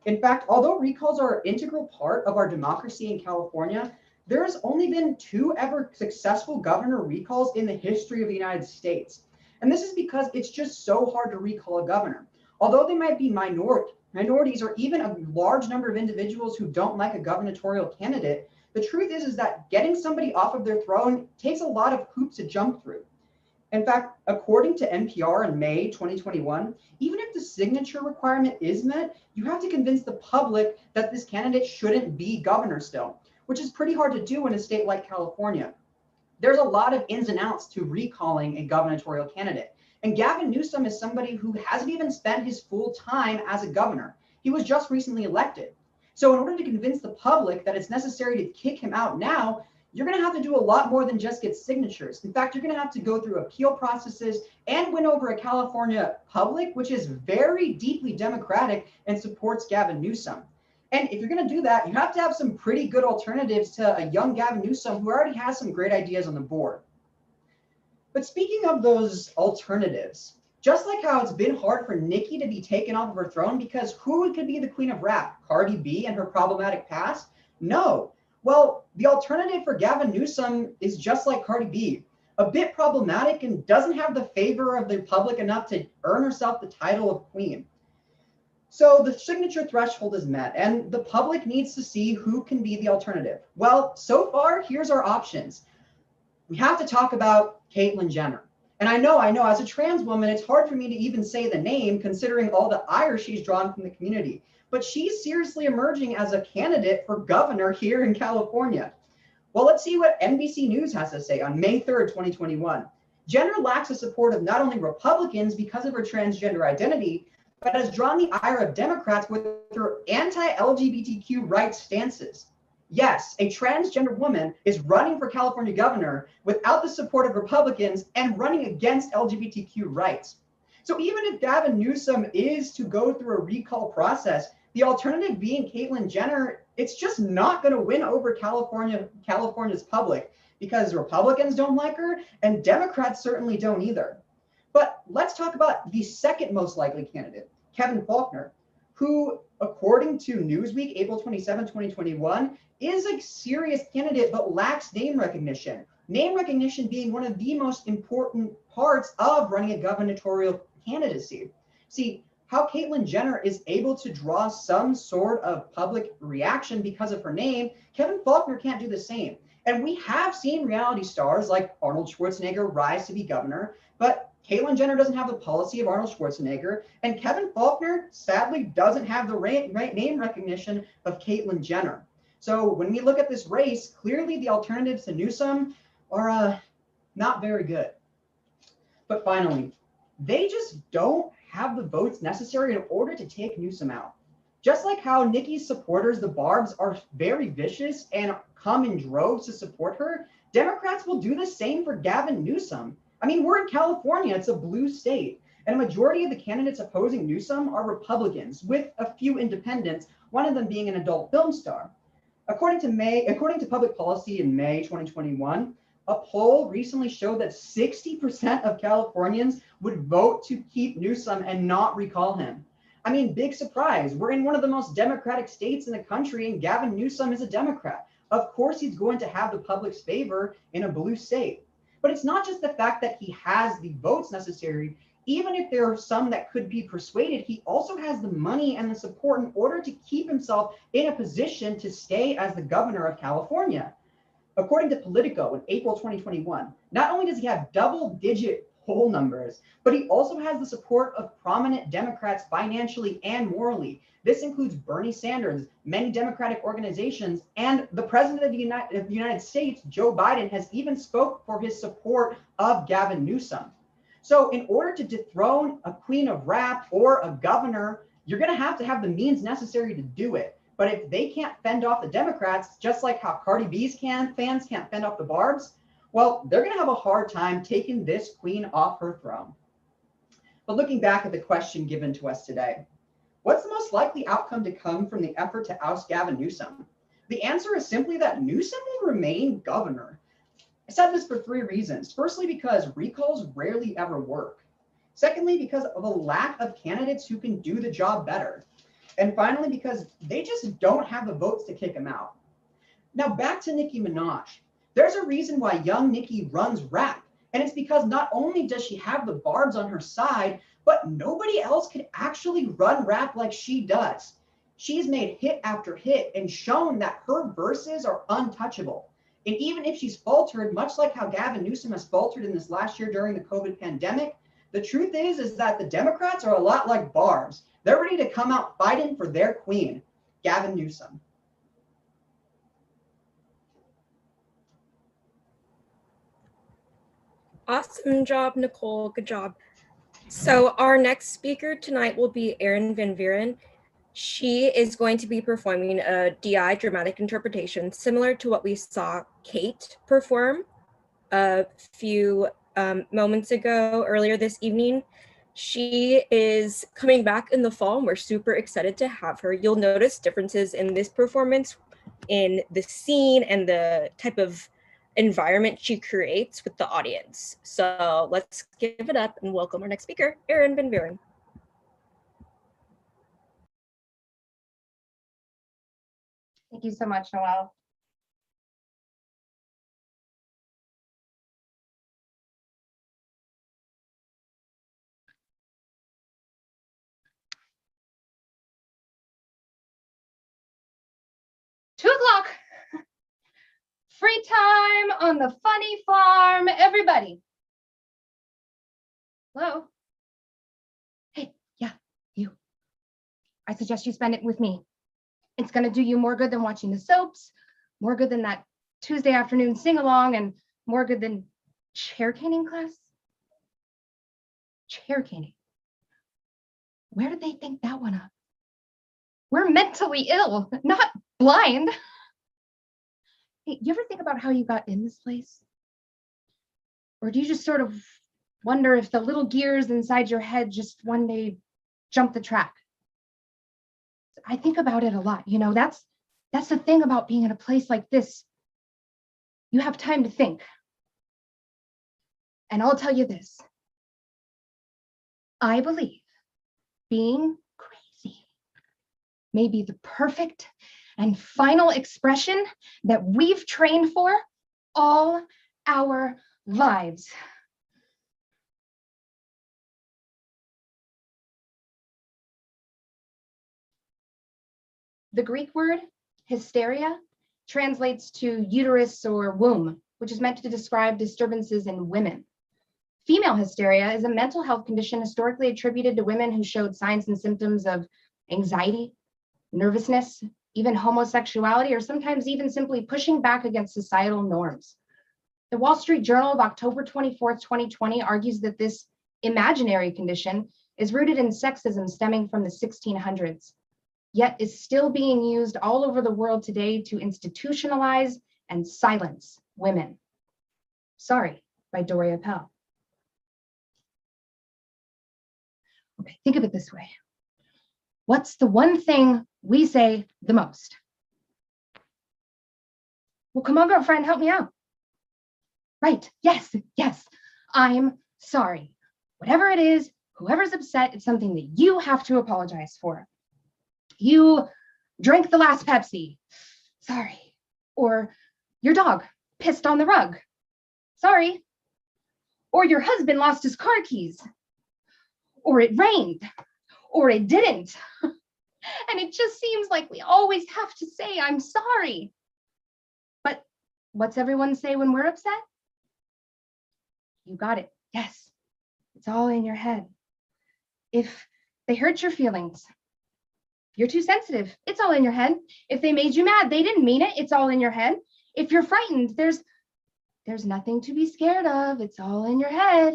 In fact, although recalls are an integral part of our democracy in California, there's only been 2 ever successful governor recalls in the history of the United States. And this is because it's just so hard to recall a governor. Although they might be minorities or even a large number of individuals who don't like a gubernatorial candidate, the truth is that getting somebody off of their throne takes a lot of hoops to jump through. In fact, according to NPR in May 2021, even if the signature requirement is met, you have to convince the public that this candidate shouldn't be governor still, which is pretty hard to do in a state like California. There's a lot of ins and outs to recalling a gubernatorial candidate. And Gavin Newsom is somebody who hasn't even spent his full time as a governor. He was just recently elected. So in order to convince the public that it's necessary to kick him out now, you're going to have to do a lot more than just get signatures. In fact, you're going to have to go through appeal processes and win over a California public, which is very deeply Democratic and supports Gavin Newsom. And if you're going to do that, you have to have some pretty good alternatives to a young Gavin Newsom who already has some great ideas on the board. But speaking of those alternatives, just like how it's been hard for Nicki to be taken off of her throne because who could be the queen of rap? Cardi B and her problematic past? No. Well, the alternative for Gavin Newsom is just like Cardi B, a bit problematic and doesn't have the favor of the public enough to earn herself the title of queen. So the signature threshold is met and the public needs to see who can be the alternative. Well, so far, here's our options. We have to talk about Caitlyn Jenner. And I know, as a trans woman, it's hard for me to even say the name considering all the ire she's drawn from the community. But she's seriously emerging as a candidate for governor here in California. Well, let's see what NBC News has to say on May 3rd, 2021. Jenner lacks the support of not only Republicans because of her transgender identity, but has drawn the ire of Democrats with her anti-LGBTQ rights stances. Yes, a transgender woman is running for California governor without the support of Republicans and running against LGBTQ rights. So even if Gavin Newsom is to go through a recall process, the alternative being Caitlyn Jenner, it's just not going to win over California's public because Republicans don't like her and Democrats certainly don't either. But let's talk about the second most likely candidate, Kevin Faulconer, who, according to Newsweek, April 27, 2021, is a serious candidate but lacks name recognition. Name recognition being one of the most important parts of running a gubernatorial candidacy. See, how Caitlyn Jenner is able to draw some sort of public reaction because of her name, Kevin Faulconer can't do the same. And we have seen reality stars like Arnold Schwarzenegger rise to be governor, but Caitlyn Jenner doesn't have the policy of Arnold Schwarzenegger, and Kevin Faulconer sadly doesn't have the right name recognition of Caitlyn Jenner. So when we look at this race, clearly the alternatives to Newsom are not very good. But finally, they just don't have the votes necessary in order to take Newsom out. Just like how Nikki's supporters, the Barbs, are very vicious and come in droves to support her, Democrats will do the same for Gavin Newsom. I mean, we're in California, it's a blue state, and a majority of the candidates opposing Newsom are Republicans, with a few independents, one of them being an adult film star. According to Public Policy in May 2021, a poll recently showed that 60% of Californians would vote to keep Newsom and not recall him. I mean, big surprise. We're in one of the most democratic states in the country, and Gavin Newsom is a Democrat. Of course, he's going to have the public's favor in a blue state. But it's not just the fact that he has the votes necessary. Even if there are some that could be persuaded, he also has the money and the support in order to keep himself in a position to stay as the governor of California. According to Politico in April 2021, not only does he have double-digit poll numbers, but he also has the support of prominent Democrats financially and morally. This includes Bernie Sanders, many Democratic organizations, and the President of the United States, Joe Biden, has even spoke for his support of Gavin Newsom. So in order to dethrone a queen of rap or a governor, you're going to have the means necessary to do it. But if they can't fend off the Democrats, just like how Cardi B's fans can't fend off the Barbs, well, they're going to have a hard time taking this queen off her throne. But looking back at the question given to us today, what's the most likely outcome to come from the effort to oust Gavin Newsom? The answer is simply that Newsom will remain governor. I said this for three reasons. Firstly, because recalls rarely ever work. Secondly, because of a lack of candidates who can do the job better. And finally, because they just don't have the votes to kick him out. Now back to Nicki Minaj. There's a reason why young Nicki runs rap. And it's because not only does she have the Barbs on her side, but nobody else can actually run rap like she does. She's made hit after hit and shown that her verses are untouchable. And even if she's faltered, much like how Gavin Newsom has faltered in this last year during the COVID pandemic, the truth is that the Democrats are a lot like Barbs. They're ready to come out fighting for their queen, Gavin Newsom. Awesome job, Nicole. Good job. So our next speaker tonight will be Erin Van Vieren. She is going to be performing a DI dramatic interpretation similar to what we saw Kate perform a few moments ago, earlier this evening. She is coming back in the fall and we're super excited to have her. You'll notice differences in this performance in the scene and the type of environment she creates with the audience. So let's give it up and welcome our next speaker, Erin Van Vieren. Thank you so much, Noelle. $2:00. Free time on the funny farm, everybody. Hello? Hey, yeah, you. I suggest you spend it with me. It's gonna do you more good than watching the soaps, more good than that Tuesday afternoon sing-along, and more good than chair caning class. Chair caning. Where did they think that one up? We're mentally ill, not blind. Hey, you ever think about how you got in this place? Or do you just sort of wonder if the little gears inside your head just one day jump the track? I think about it a lot. You know, that's the thing about being in a place like this. You have time to think. And I'll tell you this. I believe being crazy may be the perfect and final expression that we've trained for all our lives. The Greek word hysteria translates to uterus or womb, which is meant to describe disturbances in women. Female hysteria is a mental health condition historically attributed to women who showed signs and symptoms of anxiety, nervousness, even homosexuality, or sometimes even simply pushing back against societal norms. The Wall Street Journal of October 24th, 2020 argues that this imaginary condition is rooted in sexism stemming from the 1600s, yet is still being used all over the world today to institutionalize and silence women. Sorry, by Doria Pell. Okay, think of it this way. What's the one thing we say the most? Well, come on, girlfriend, help me out. Right, yes, I'm sorry. Whatever it is, whoever's upset, it's something that you have to apologize for. You drank the last Pepsi, sorry. Or your dog pissed on the rug, sorry. Or your husband lost his car keys. Or it rained, or it didn't. And it just seems like we always have to say, I'm sorry. But what's everyone say when we're upset? You got it. Yes, it's all in your head. If they hurt your feelings, you're too sensitive. It's all in your head. If they made you mad, they didn't mean it. It's all in your head. If you're frightened, there's nothing to be scared of. It's all in your head.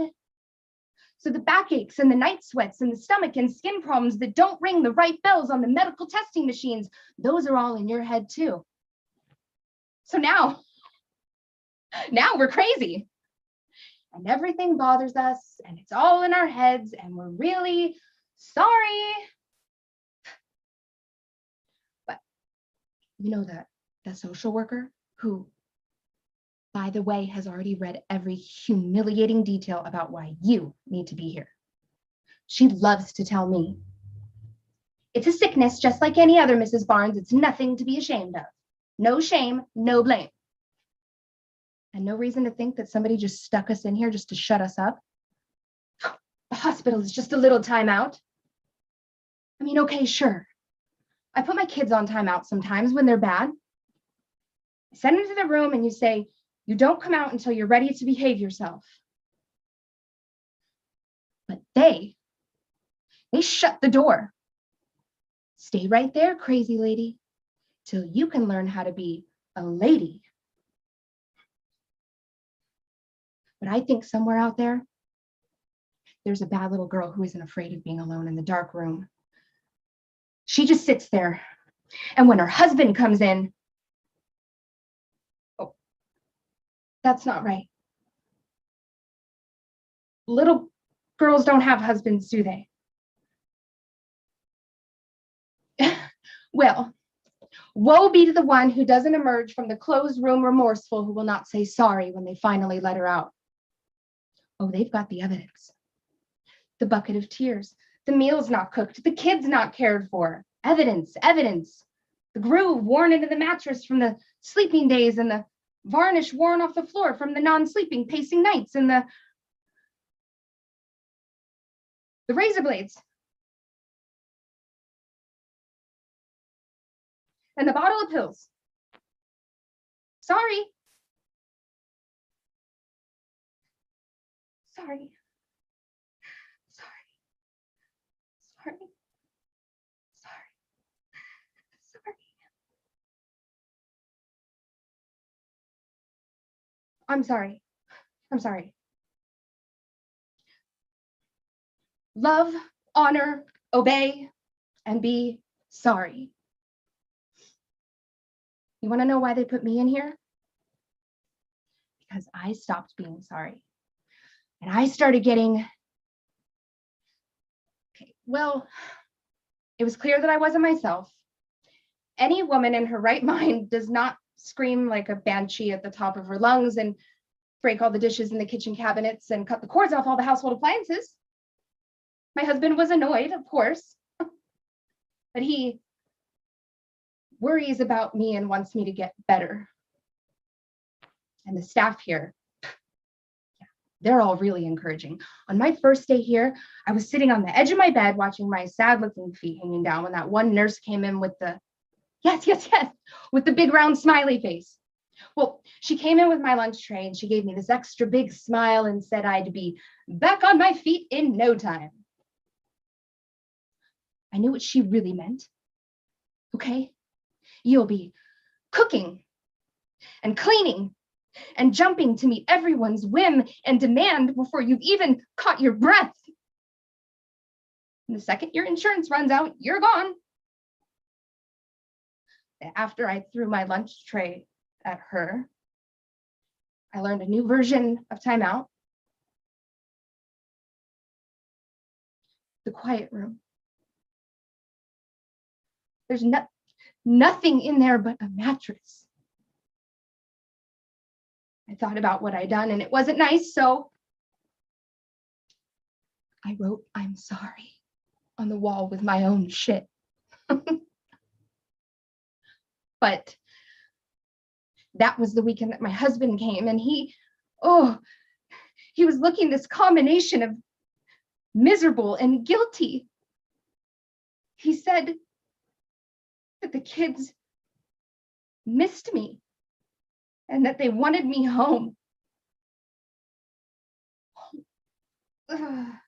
So the backaches and the night sweats and the stomach and skin problems that don't ring the right bells on the medical testing machines, those are all in your head too. So now we're crazy. And everything bothers us, and it's all in our heads, and we're really sorry. But you know that social worker who, by the way, has already read every humiliating detail about why you need to be here. She loves to tell me, it's a sickness just like any other, Mrs. Barnes. It's nothing to be ashamed of. No shame, no blame. And no reason to think that somebody just stuck us in here just to shut us up. The hospital is just a little timeout. I mean, okay, sure. I put my kids on timeout sometimes when they're bad. I send them to the room and you say, you don't come out until you're ready to behave yourself. But they shut the door. Stay right there, crazy lady, till you can learn how to be a lady. But I think somewhere out there's a bad little girl who isn't afraid of being alone in the dark room. She just sits there. And when her husband comes in, oh, that's not right. Little girls don't have husbands, do they? Well, woe be to the one who doesn't emerge from the closed room remorseful, who will not say sorry when they finally let her out. Oh, they've got the evidence. The bucket of tears, the meals not cooked, the kids not cared for. Evidence. The groove worn into the mattress from the sleeping days, and the varnish worn off the floor from the non-sleeping pacing nights, and the razor blades. And the bottle of pills. Sorry. I'm sorry. Love, honor, obey, and be sorry. You want to know why they put me in here? because I stopped being sorry. And I started getting, okay, well, it was clear that I wasn't myself. Any woman in her right mind does not scream like a banshee at the top of her lungs and break all the dishes in the kitchen cabinets and cut the cords off all the household appliances. My husband was annoyed, of course, but he worries about me and wants me to get better. And the staff here, they're all really encouraging. On my first day here, I was sitting on the edge of my bed watching my sad looking feet hanging down when that one nurse came in with the, yes, with the big round smiley face. Well, she came in with my lunch tray and she gave me this extra big smile and said I'd be back on my feet in no time. I knew what she really meant. Okay, you'll be cooking and cleaning and jumping to meet everyone's whim and demand before you've even caught your breath. And the second your insurance runs out, you're gone. After I threw my lunch tray at her, I learned a new version of timeout. The quiet room. There's nothing in there but a mattress. I thought about what I'd done and it wasn't nice, so I wrote, "I'm sorry," on the wall with my own shit. But that was the weekend that my husband came and he was looking this combination of miserable and guilty. He said that the kids missed me and that they wanted me home. Oh,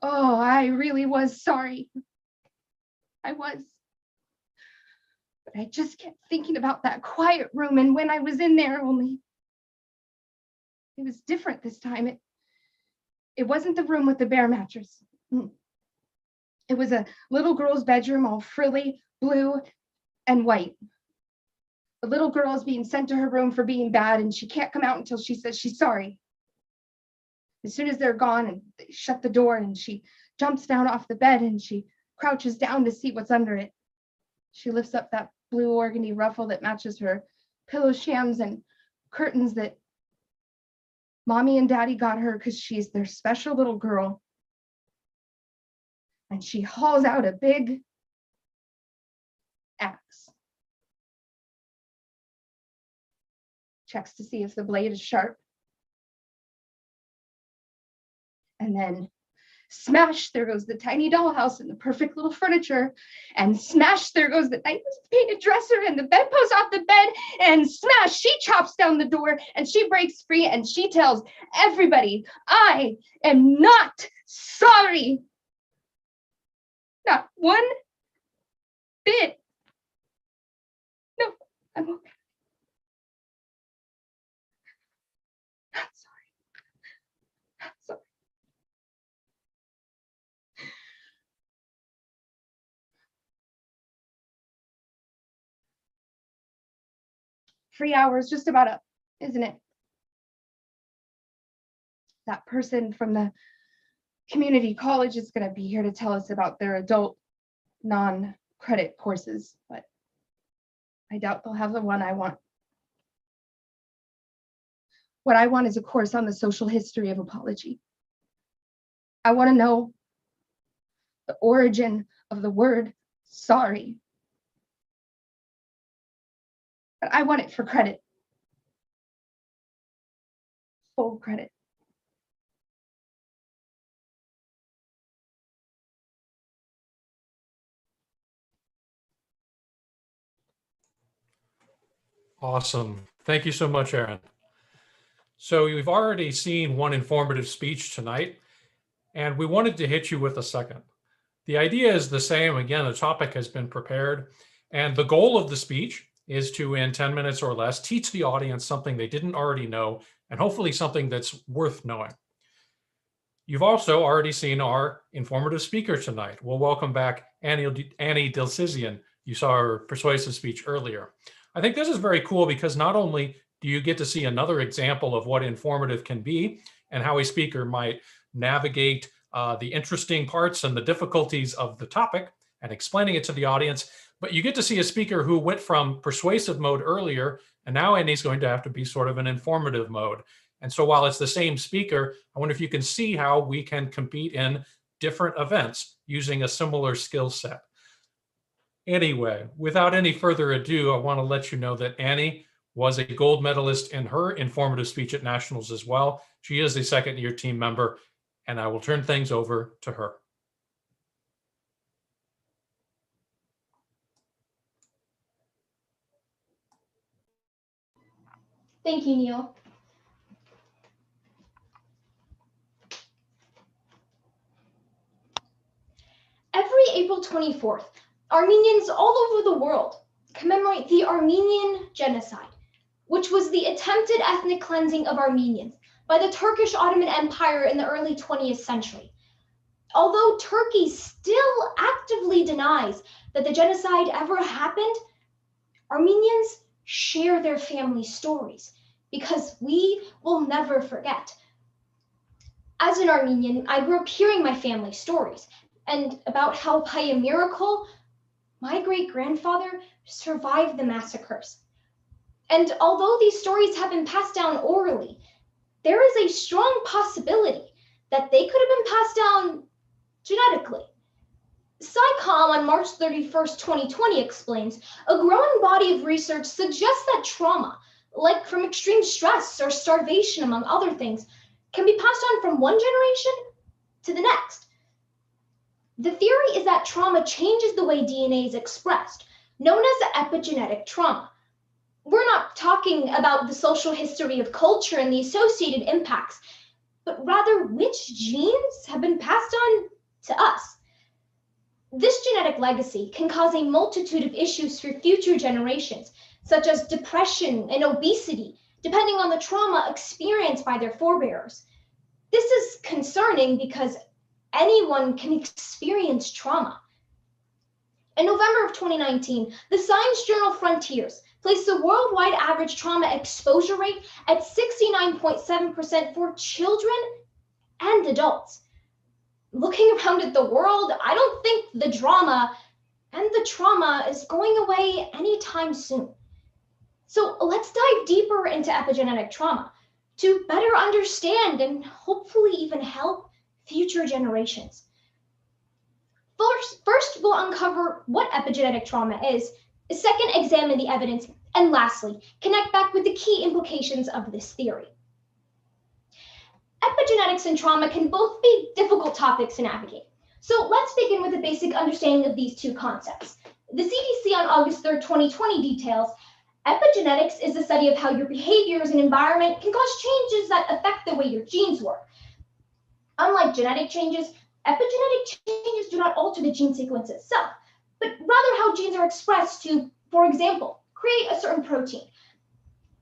I really was sorry. I was. But I just kept thinking about that quiet room, and when I was in there, only it was different this time. It wasn't the room with the bare mattress. It was a little girl's bedroom, all frilly, blue and white. The little girl is being sent to her room for being bad, and she can't come out until she says she's sorry. As soon as they're gone and they shut the door, and she jumps down off the bed and she crouches down to see what's under it. She lifts up that blue organdy ruffle that matches her pillow shams and curtains that Mommy and Daddy got her because she's their special little girl. And she hauls out a big axe. Checks to see if the blade is sharp. And then smash, there goes the tiny dollhouse and the perfect little furniture. And smash, there goes the nice painted dresser and the bedpost off the bed. And smash, she chops down the door and she breaks free and she tells everybody, "I am not sorry." Not one bit. No, I'm okay. Not sorry. Not sorry. Free hours just about up, isn't it? That person from the community college is going to be here to tell us about their adult non-credit courses, but I doubt they'll have the one I want. What I want is a course on the social history of apology. I want to know the origin of the word sorry. But I want it for credit. Full credit. Awesome. Thank you so much, Erin. So we've already seen one informative speech tonight, and we wanted to hit you with a second. The idea is the same. Again, the topic has been prepared, and the goal of the speech is to, in 10 minutes or less, teach the audience something they didn't already know, and hopefully something that's worth knowing. You've also already seen our informative speaker tonight. We'll welcome back Annie Dilsizian. You saw her persuasive speech earlier. I think this is very cool because not only you get to see another example of what informative can be and how a speaker might navigate the interesting parts and the difficulties of the topic and explaining it to the audience. But you get to see a speaker who went from persuasive mode earlier, and now Annie's going to have to be sort of an informative mode. And so while it's the same speaker, I wonder if you can see how we can compete in different events using a similar skill set. Anyway, without any further ado, I want to let you know that Annie was a gold medalist in her informative speech at nationals as well. She is a second-year team member, and I will turn things over to her. Thank you, Neil. Every April 24th, Armenians all over the world commemorate the Armenian Genocide, which was the attempted ethnic cleansing of Armenians by the Turkish Ottoman Empire in the early 20th century. Although Turkey still actively denies that the genocide ever happened, Armenians share their family stories because we will never forget. As an Armenian, I grew up hearing my family stories and about how by a miracle, my great-grandfather survived the massacres. And although these stories have been passed down orally, there is a strong possibility that they could have been passed down genetically. SciComm on March 31st, 2020 explains, a growing body of research suggests that trauma, like from extreme stress or starvation, among other things, can be passed on from one generation to the next. The theory is that trauma changes the way DNA is expressed, known as epigenetic trauma. We're not talking about the social history of culture and the associated impacts, but rather which genes have been passed on to us. This genetic legacy can cause a multitude of issues for future generations, such as depression and obesity, depending on the trauma experienced by their forebears. This is concerning because anyone can experience trauma. In November of 2019, the science journal Frontiers placed the worldwide average trauma exposure rate at 69.7% for children and adults. Looking around at the world, I don't think the drama and the trauma is going away anytime soon. So let's dive deeper into epigenetic trauma to better understand and hopefully even help future generations. First, we'll uncover what epigenetic trauma is. Second, examine the evidence. And lastly, connect back with the key implications of this theory. Epigenetics and trauma can both be difficult topics to navigate. So let's begin with a basic understanding of these two concepts. The CDC on August 3rd, 2020 details, epigenetics is the study of how your behaviors and environment can cause changes that affect the way your genes work. Unlike genetic changes, epigenetic changes do not alter the gene sequence itself, but rather how genes are expressed to, for example, create a certain protein.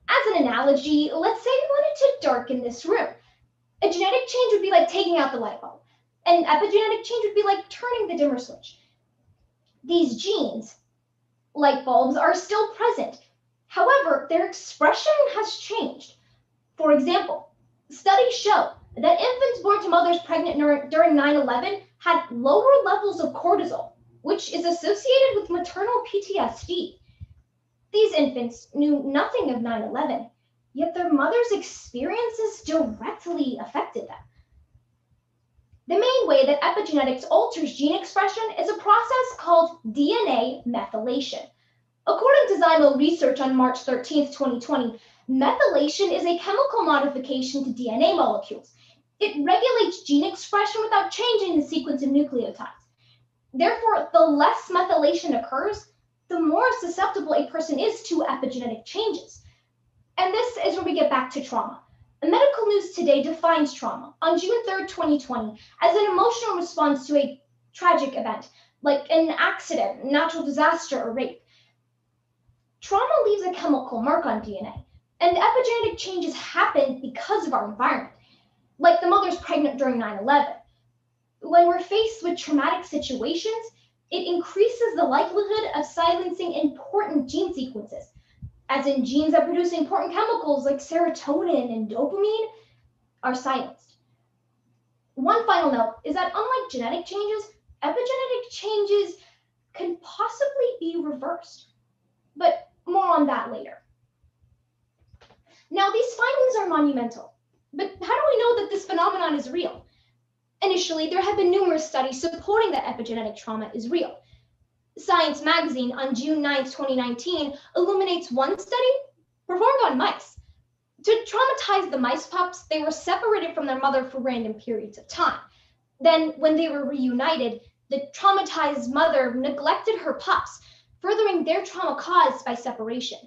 As an analogy, let's say we wanted to darken this room. A genetic change would be like taking out the light bulb. An epigenetic change would be like turning the dimmer switch. These genes, light bulbs, are still present. However, their expression has changed. For example, studies show that infants born to mothers pregnant during 9/11 had lower levels of cortisol, which is associated with maternal PTSD. These infants knew nothing of 9/11, yet their mother's experiences directly affected them. The main way that epigenetics alters gene expression is a process called DNA methylation. According to Zymo research on March 13th, 2020, methylation is a chemical modification to DNA molecules. It regulates gene expression without changing the sequence of nucleotides. Therefore, the less methylation occurs, the more susceptible a person is to epigenetic changes. And this is where we get back to trauma. Medical News Today defines trauma on June 3rd, 2020, as an emotional response to a tragic event, like an accident, natural disaster, or rape. Trauma leaves a chemical mark on DNA, and epigenetic changes happen because of our environment, like the mothers pregnant during 9/11. When we're faced with traumatic situations, it increases the likelihood of silencing important gene sequences. as in genes that produce important chemicals like serotonin and dopamine, are silenced. One final note is that unlike genetic changes, epigenetic changes can possibly be reversed. But more on that later. Now, these findings are monumental, but how do we know that this phenomenon is real? Initially, there have been numerous studies supporting that epigenetic trauma is real. Science magazine on June 9, 2019, illuminates one study performed on mice. To traumatize the mice pups, they were separated from their mother for random periods of time. Then, when they were reunited, the traumatized mother neglected her pups, furthering their trauma caused by separation.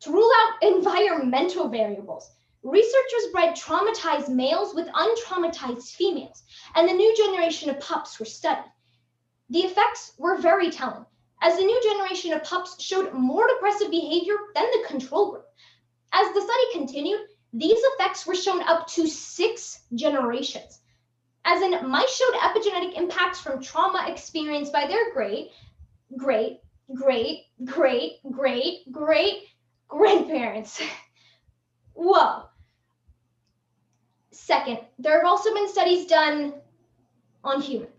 To rule out environmental variables, researchers bred traumatized males with untraumatized females, and the new generation of pups were studied. The effects were very telling, as the new generation of pups showed more depressive behavior than the control group. As the study continued, these effects were shown up to 6 generations. As in, mice showed epigenetic impacts from trauma experienced by their great grandparents. Whoa. Second, there have also been studies done on humans.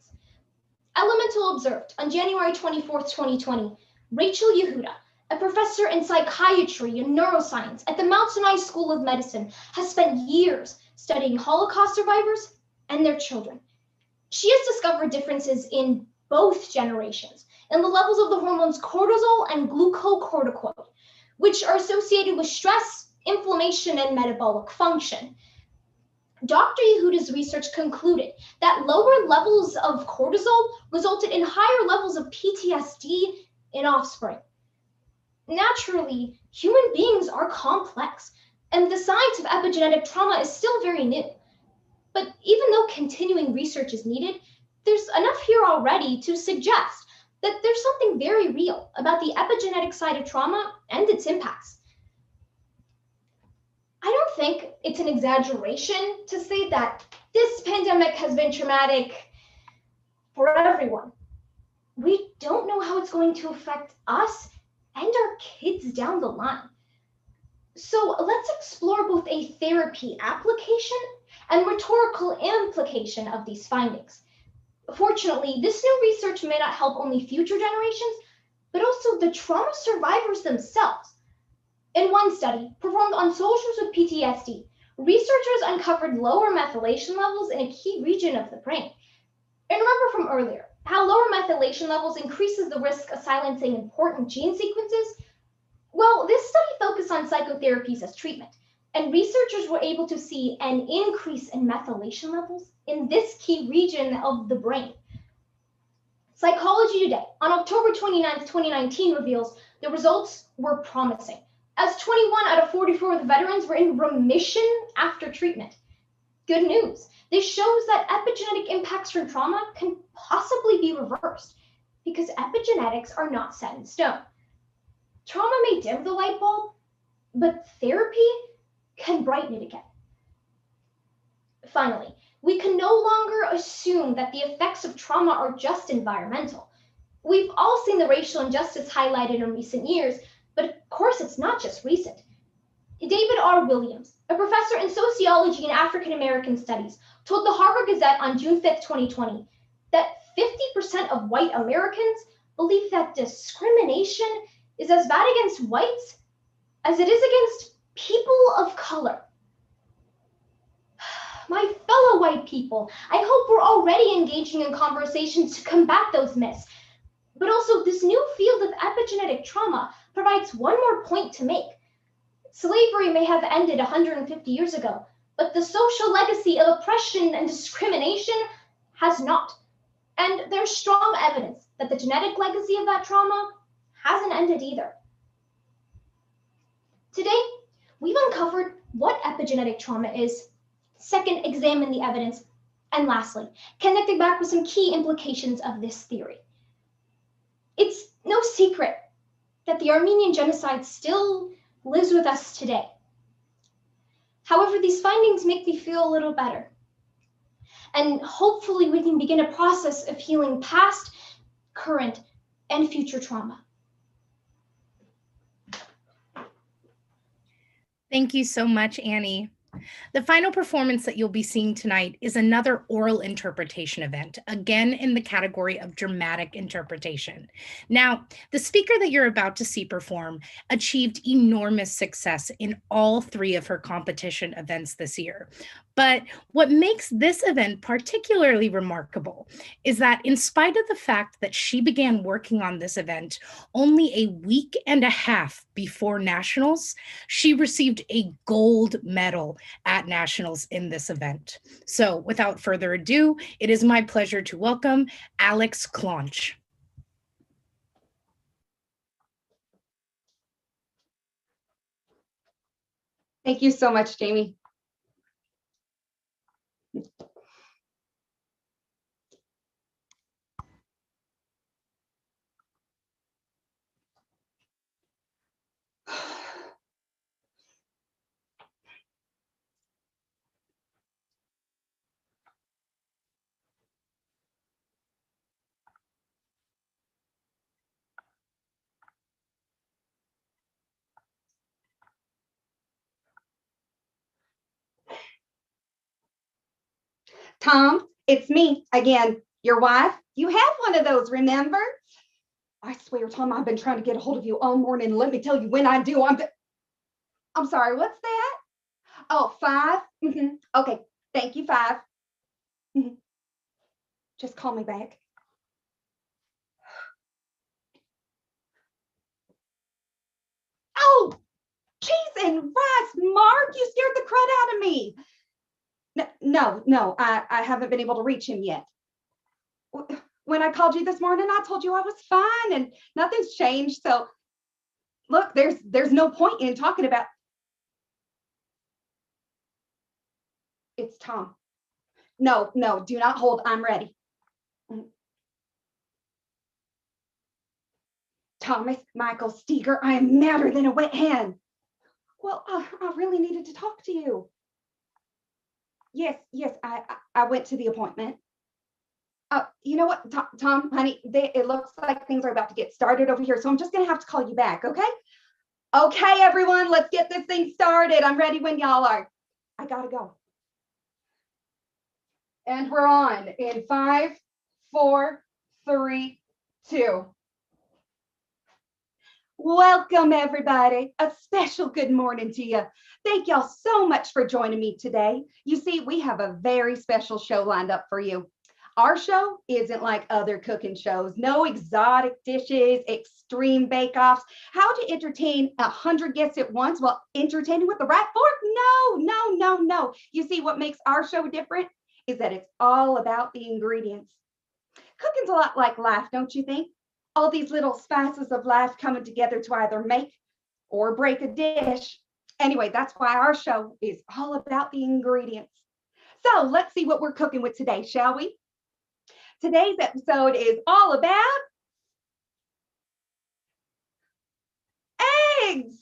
Elemental observed on January 24th, 2020, Rachel Yehuda, a professor in psychiatry and neuroscience at the Mount Sinai School of Medicine, has spent years studying Holocaust survivors and their children. She has discovered differences in both generations in the levels of the hormones cortisol and glucocorticoid, which are associated with stress, inflammation, and metabolic function. Dr. Yehuda's research concluded that lower levels of cortisol resulted in higher levels of PTSD in offspring. Naturally, human beings are complex, and the science of epigenetic trauma is still very new. But even though continuing research is needed, there's enough here already to suggest that there's something very real about the epigenetic side of trauma and its impacts. I don't think it's an exaggeration to say that this pandemic has been traumatic for everyone. We don't know how it's going to affect us and our kids down the line. So let's explore both a therapy application and rhetorical implication of these findings. Fortunately, this new research may not help only future generations, but also the trauma survivors themselves. In one study performed on soldiers with PTSD, researchers uncovered lower methylation levels in a key region of the brain. And remember from earlier, how lower methylation levels increases the risk of silencing important gene sequences? Well, this study focused on psychotherapies as treatment, and researchers were able to see an increase in methylation levels in this key region of the brain. Psychology Today on October 29, 2019 reveals the results were promising, as 21 out of 44 of the veterans were in remission after treatment. Good news, this shows that epigenetic impacts from trauma can possibly be reversed because epigenetics are not set in stone. Trauma may dim the light bulb, but therapy can brighten it again. Finally, we can no longer assume that the effects of trauma are just environmental. We've all seen the racial injustice highlighted in recent years, but of course it's not just recent. David R. Williams, a professor in sociology and African American studies, told the Harvard Gazette on June 5, 2020, that 50% of white Americans believe that discrimination is as bad against whites as it is against people of color. My fellow white people, I hope we're already engaging in conversations to combat those myths. But also, this new field of epigenetic trauma provides one more point to make. Slavery may have ended 150 years ago, but the social legacy of oppression and discrimination has not. And there's strong evidence that the genetic legacy of that trauma hasn't ended either. Today, we've uncovered what epigenetic trauma is, second, examined the evidence, and lastly, connected back with some key implications of this theory. It's no secret that the Armenian genocide still lives with us today. However, these findings make me feel a little better. And hopefully we can begin a process of healing past, current, and future trauma. Thank you so much, Annie. The final performance that you'll be seeing tonight is another oral interpretation event, again in the category of dramatic interpretation. Now, the speaker that you're about to see perform achieved enormous success in all 3 of her competition events this year. But what makes this event particularly remarkable is that in spite of the fact that she began working on this event only a week and a half before nationals, she received a gold medal at nationals in this event. So without further ado, it is my pleasure to welcome Alex Claunch. Thank you so much, Jamie. Tom, it's me again, your wife. You had one of those, remember? I swear, Tom, I've been trying to get a hold of you all morning. Let me tell you, when I do, I'm sorry, what's that? Oh, 5? Okay, thank you, 5. Just call me back. Oh, cheese and rice, Mark, you scared the crud out of me. No, I haven't been able to reach him yet. When I called you this morning, I told you I was fine and nothing's changed. So look, there's no point in talking about. It's Tom. No, do not hold. I'm ready. Thomas Michael Steger, I am madder than a wet hen. Well, I really needed to talk to you. Yes, I went to the appointment. You know what, Tom, honey, it looks like things are about to get started over here, so I'm just gonna have to call you back, okay? Okay, everyone, let's get this thing started. I'm ready when y'all are. I gotta go. And we're on in 5, 4, 3, 2. Welcome, everybody. A special good morning to you. Thank y'all so much for joining me today. You see, we have a very special show lined up for you. Our show isn't like other cooking shows. No exotic dishes, extreme bake-offs, how to entertain 100 guests at once while entertaining with the right fork. No. You see, what makes our show different is that it's all about the ingredients. Cooking's a lot like life, don't you think? All these little spices of life coming together to either make or break a dish. Anyway, that's why our show is all about the ingredients. So let's see what we're cooking with today, shall we? Today's episode is all about eggs.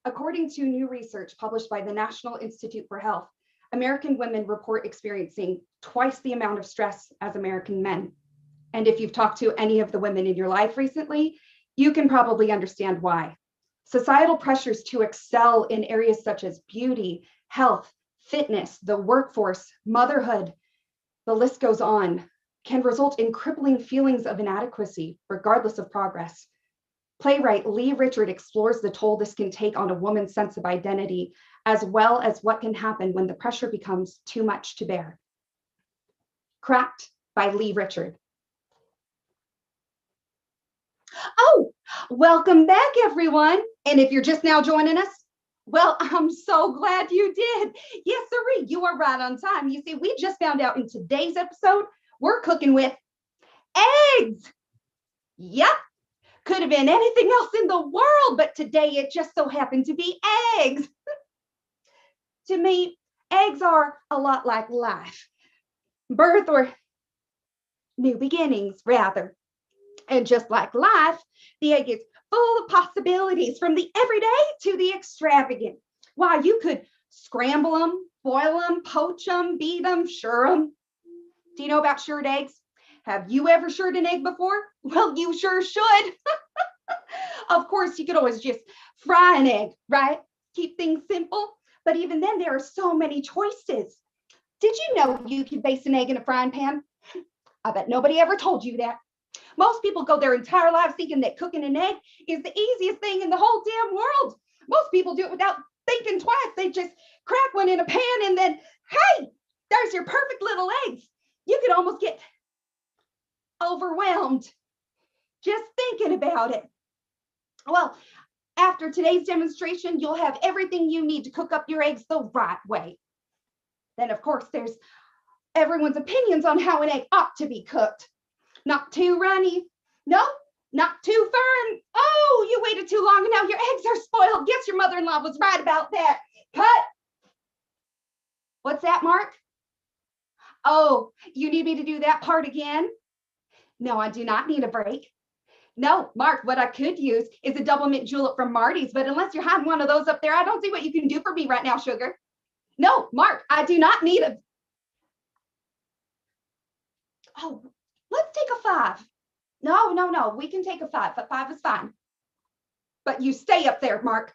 According to new research published by the National Institute for Health, American women report experiencing twice the amount of stress as American men. And if you've talked to any of the women in your life recently, you can probably understand why. Societal pressures to excel in areas such as beauty, health, fitness, the workforce, motherhood, the list goes on, can result in crippling feelings of inadequacy, regardless of progress. Playwright Lee Richard explores the toll this can take on a woman's sense of identity, as well as what can happen when the pressure becomes too much to bear. Cracked by Lee Richard. Oh, welcome back, everyone. And if you're just now joining us, well, I'm so glad you did. Yes, sirree, you are right on time. You see, we just found out in today's episode, we're cooking with eggs. Yep, could have been anything else in the world, but today it just so happened to be eggs. To me, eggs are a lot like life. Birth or new beginnings, rather. And just like life, the egg is full of possibilities, from the everyday to the extravagant. Why, you could scramble them, boil them, poach them, beat them, sure them. Do you know about shirred eggs? Have you ever shirred an egg before? Well, you sure should. Of course, you could always just fry an egg, right? Keep things simple. But even then, there are so many choices. Did you know you could baste an egg in a frying pan? I bet nobody ever told you that. Most people go their entire lives thinking that cooking an egg is the easiest thing in the whole damn world. Most people do it without thinking twice. They just crack one in a pan and then, hey, there's your perfect little eggs. You could almost get overwhelmed just thinking about it. Well, after today's demonstration, you'll have everything you need to cook up your eggs the right way. Then, of course, there's everyone's opinions on how an egg ought to be cooked. Not too runny. No, not too firm. Oh, you waited too long and now your eggs are spoiled. Guess your mother-in-law was right about that. Cut. What's that, Mark? Oh, you need me to do that part again? No, I do not need a break. No, Mark, what I could use is a double mint julep from Marty's, but unless you're hiding one of those up there, I don't see what you can do for me right now, sugar. No, Mark, I do not need a... Oh, let's take a 5. No, we can take a 5. A 5 is fine. But you stay up there, Mark.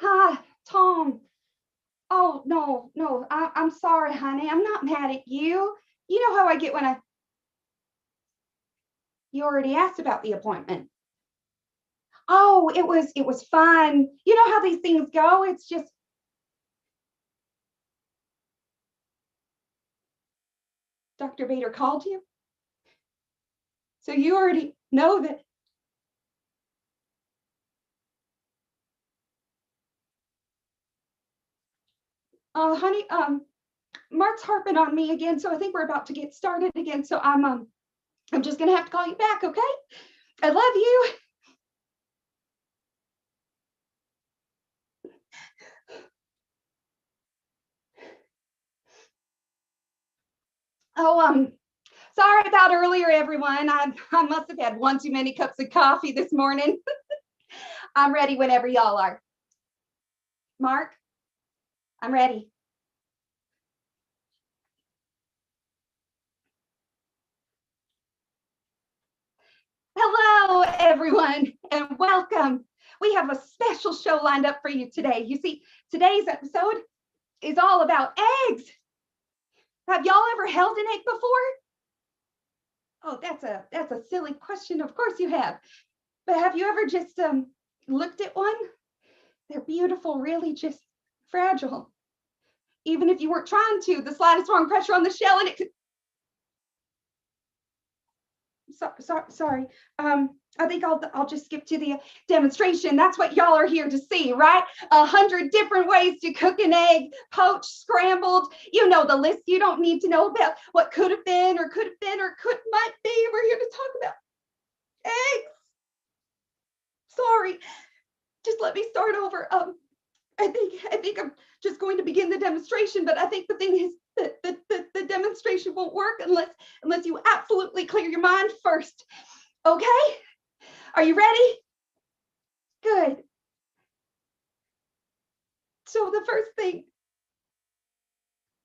Hi, Tom. Oh, no, I'm sorry, honey. I'm not mad at you. You know how I get when You already asked about the appointment. Oh, it was fun. You know how these things go. It's just... Dr. Bader called you? So you already know that... Honey, Mark's harping on me again, so I think we're about to get started again. So I'm just gonna have to call you back, okay? I love you. Oh, sorry about earlier, everyone. I must have had one too many cups of coffee this morning. I'm ready whenever y'all are. Mark, I'm ready. Hello, everyone, and welcome. We have a special show lined up for you today. You see, today's episode is all about eggs. Have y'all ever held an egg before? Oh, that's a silly question. Of course you have. But have you ever just looked at one? They're beautiful, really just fragile. Even if you weren't trying to, the slightest wrong pressure on the shell and it could... Sorry. I think I'll just skip to the demonstration. That's what y'all are here to see, right? 100 different ways to cook an egg, poached, scrambled. You know the list. You don't need to know about what could have been or might be. We're here to talk about eggs. Sorry. Just let me start over. I think I'm just going to begin the demonstration, but I think the thing is that the demonstration won't work unless you absolutely clear your mind first. Okay? Are you ready? Good. So the first thing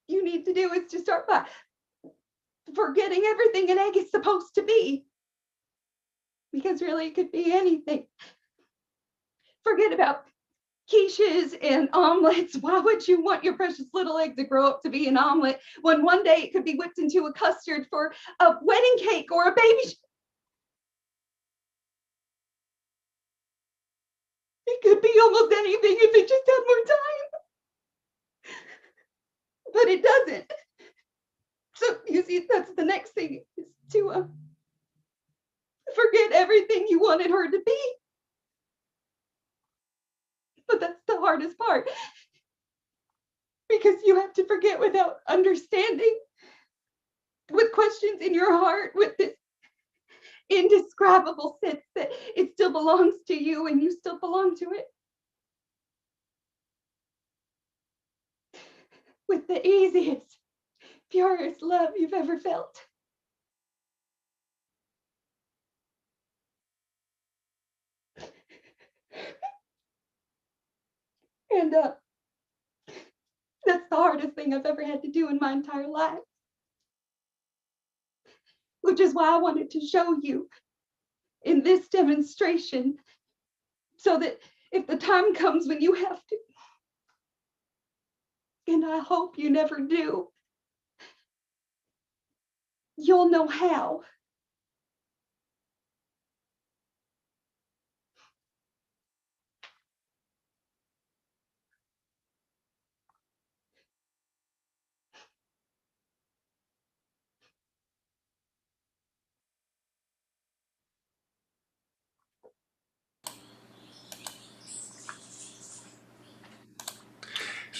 you need to do is to start by forgetting everything an egg is supposed to be. Because really it could be anything. Forget about quiches and omelets. Why would you want your precious little egg to grow up to be an omelet when one day it could be whipped into a custard for a wedding cake or a baby? It could be almost anything if it just had more time. But it doesn't. So you see, that's the next thing, is to forget everything you wanted her to be. But that's the hardest part, because you have to forget without understanding, with questions in your heart, with this indescribable sense that it still belongs to you and you still belong to it. With the easiest, purest love you've ever felt. And that's the hardest thing I've ever had to do in my entire life. Which is why I wanted to show you in this demonstration, so that if the time comes when you have to, and I hope you never do, you'll know how.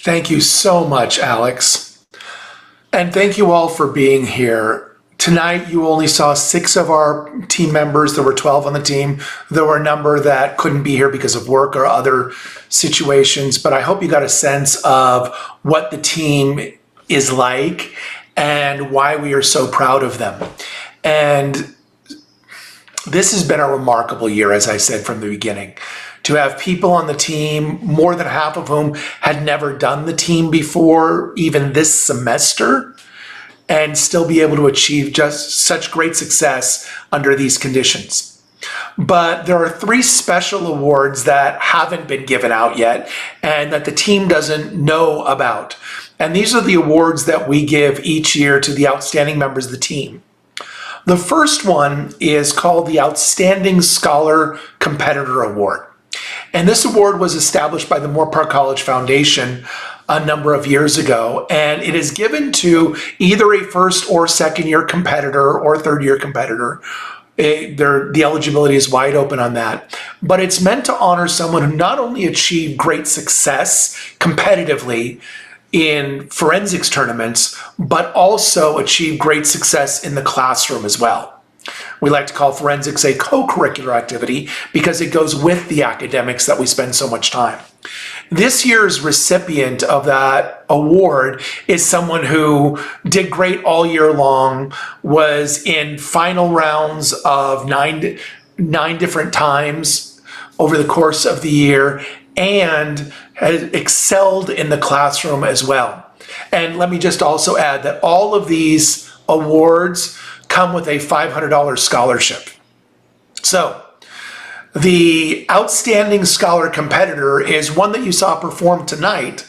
Thank you so much, Alex. And thank you all for being here. Tonight, you only saw 6 of our team members. There were 12 on the team. There were a number that couldn't be here because of work or other situations, but I hope you got a sense of what the team is like and why we are so proud of them. And this has been a remarkable year, as I said from the beginning. To have people on the team, more than half of whom had never done the team before, even this semester, and still be able to achieve just such great success under these conditions. But there are 3 special awards that haven't been given out yet and that the team doesn't know about. And these are the awards that we give each year to the outstanding members of the team. The first one is called the Outstanding Scholar Competitor Award. And this award was established by the Moorpark College Foundation a number of years ago, and it is given to either a first or second year competitor or third year competitor. The eligibility is wide open on that, but it's meant to honor someone who not only achieved great success competitively in forensics tournaments, but also achieved great success in the classroom as well. We like to call forensics a co-curricular activity because it goes with the academics that we spend so much time. This year's recipient of that award is someone who did great all year long, was in final rounds of nine different times over the course of the year, and has excelled in the classroom as well. And let me just also add that all of these awards come with a $500 scholarship. So the Outstanding Scholar Competitor is one that you saw perform tonight,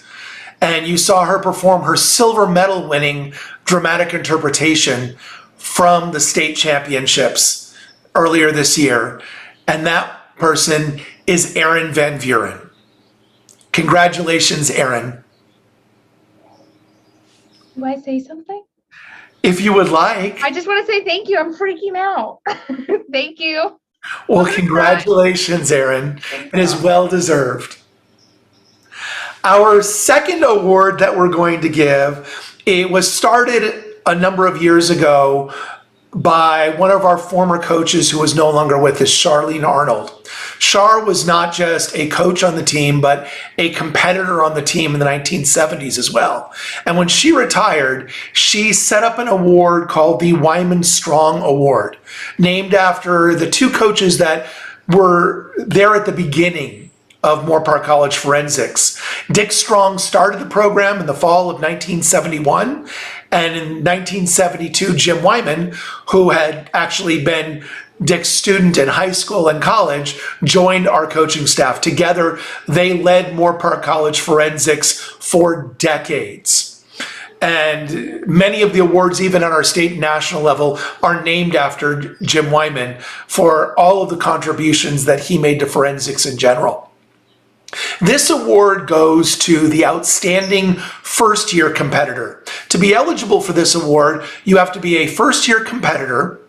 and you saw her perform her silver medal winning dramatic interpretation from the state championships earlier this year. And that person is Erin Van Vuren. Congratulations, Erin. Do I say something? If you would like. I just want to say thank you. I'm freaking out. Thank you. Well, congratulations, Erin. It is well deserved. Our second award that we're going to give, it was started a number of years ago by one of our former coaches who is no longer with us, Charlene Arnold. Char was not just a coach on the team, but a competitor on the team in the 1970s as well. And when she retired, she set up an award called the Wyman Strong Award, named after the 2 coaches that were there at the beginning of Moorpark College Forensics. Dick Strong started the program in the fall of 1971, and in 1972, Jim Wyman, who had actually been Dick's student in high school and college, joined our coaching staff. Together, they led Moorpark College Forensics for decades. And many of the awards, even at our state and national level, are named after Jim Wyman for all of the contributions that he made to forensics in general. This award goes to the Outstanding First Year Competitor. To be eligible for this award, you have to be a first year competitor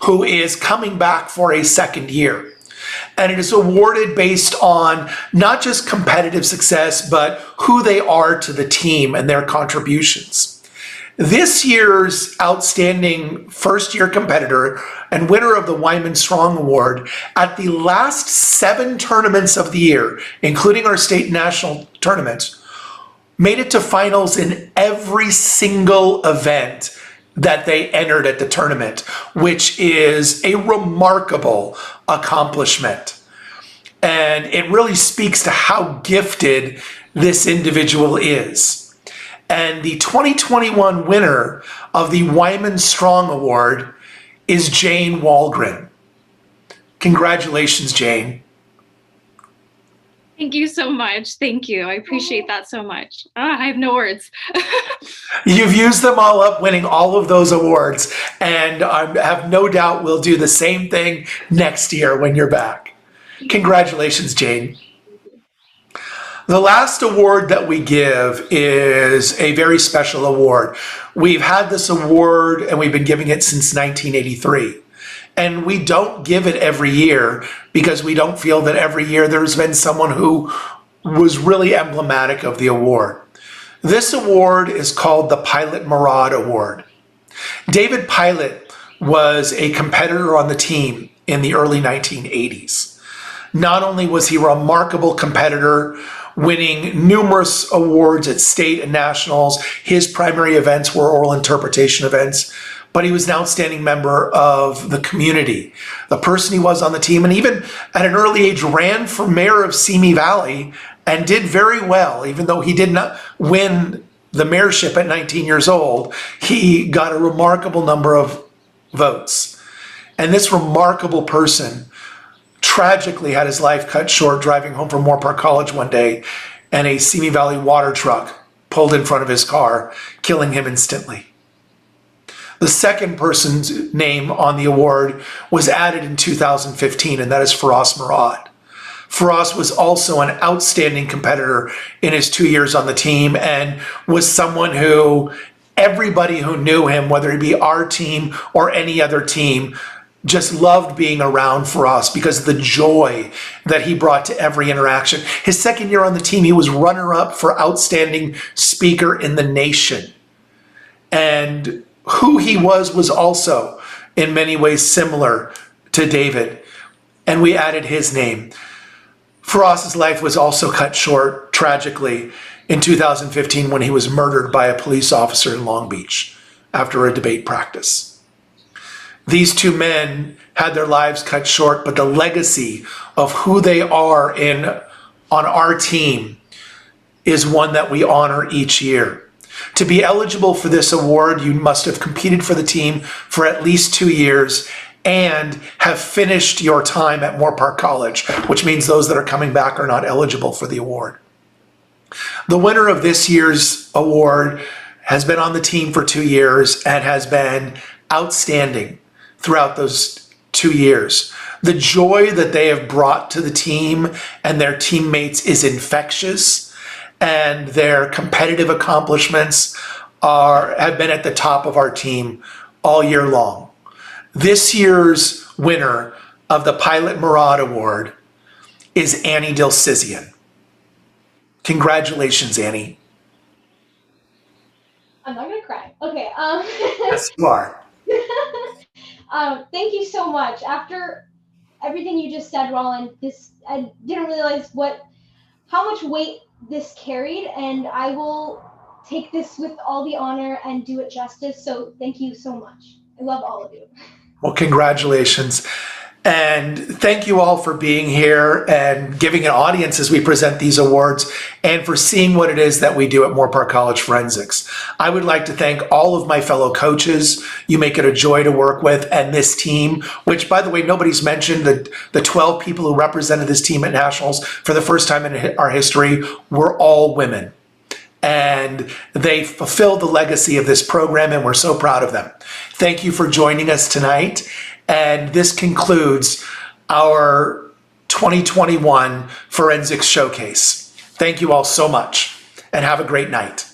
who is coming back for a second year. And it is awarded based on not just competitive success, but who they are to the team and their contributions. This year's Outstanding First Year Competitor and winner of the Wyman Strong Award at the last 7 tournaments of the year, including our state and national tournaments, made it to finals in every single event that they entered at the tournament, which is a remarkable accomplishment. And it really speaks to how gifted this individual is. And the 2021 winner of the Wyman Strong Award is Jane Walgren. Congratulations, Jane. Thank you so much. Thank you. I appreciate that so much. I have no words. You've used them all up, winning all of those awards, and I have no doubt we'll do the same thing next year when you're back. Congratulations, Jane. The last award that we give is a very special award. We've had this award and we've been giving it since 1983. And we don't give it every year because we don't feel that every year there's been someone who was really emblematic of the award. This award is called the Pilot Murad Award. David Pilot was a competitor on the team in the early 1980s. Not only was he a remarkable competitor, winning numerous awards at state and nationals, his primary events were oral interpretation events, but he was an outstanding member of the community. The person he was on the team, and even at an early age ran for mayor of Simi Valley and did very well. Even though he did not win the mayorship at 19 years old, he got a remarkable number of votes. And this remarkable person tragically had his life cut short driving home from Moorpark College one day, and a Simi Valley water truck pulled in front of his car, killing him instantly. The second person's name on the award was added in 2015, and that is Firas Murad. Firas was also an outstanding competitor in his 2 years on the team and was someone who everybody who knew him, whether it be our team or any other team, just loved being around Firas because of the joy that he brought to every interaction. His second year on the team, he was runner-up for Outstanding Speaker in the Nation. And who he was also in many ways similar to David, and we added his name. Firas's life was also cut short tragically in 2015 when he was murdered by a police officer in Long Beach after a debate practice. These two men had their lives cut short, but the legacy of who they are on our team is one that we honor each year. To be eligible for this award, you must have competed for the team for at least 2 years and have finished your time at Moorpark College, which means those that are coming back are not eligible for the award. The winner of this year's award has been on the team for 2 years and has been outstanding throughout those 2 years. The joy that they have brought to the team and their teammates is infectious, and their competitive accomplishments have been at the top of our team all year long. This year's winner of the Pilot Murad Award is Annie Dilsizian. Congratulations, Annie. I'm not gonna cry. Okay. Yes, you are. Thank you so much. After everything you just said, Roland, I didn't realize how much weight this carried, and I will take this with all the honor and do it justice. So thank you so much. I love all of you. Well, congratulations. And thank you all for being here and giving an audience as we present these awards and for seeing what it is that we do at Moorpark College Forensics. I would like to thank all of my fellow coaches. You make it a joy to work with, and this team, which, by the way, nobody's mentioned, the 12 people who represented this team at Nationals for the first time in our history were all women. And they fulfilled the legacy of this program, and we're so proud of them. Thank you for joining us tonight. And this concludes our 2021 Forensics Showcase. Thank you all so much, and have a great night.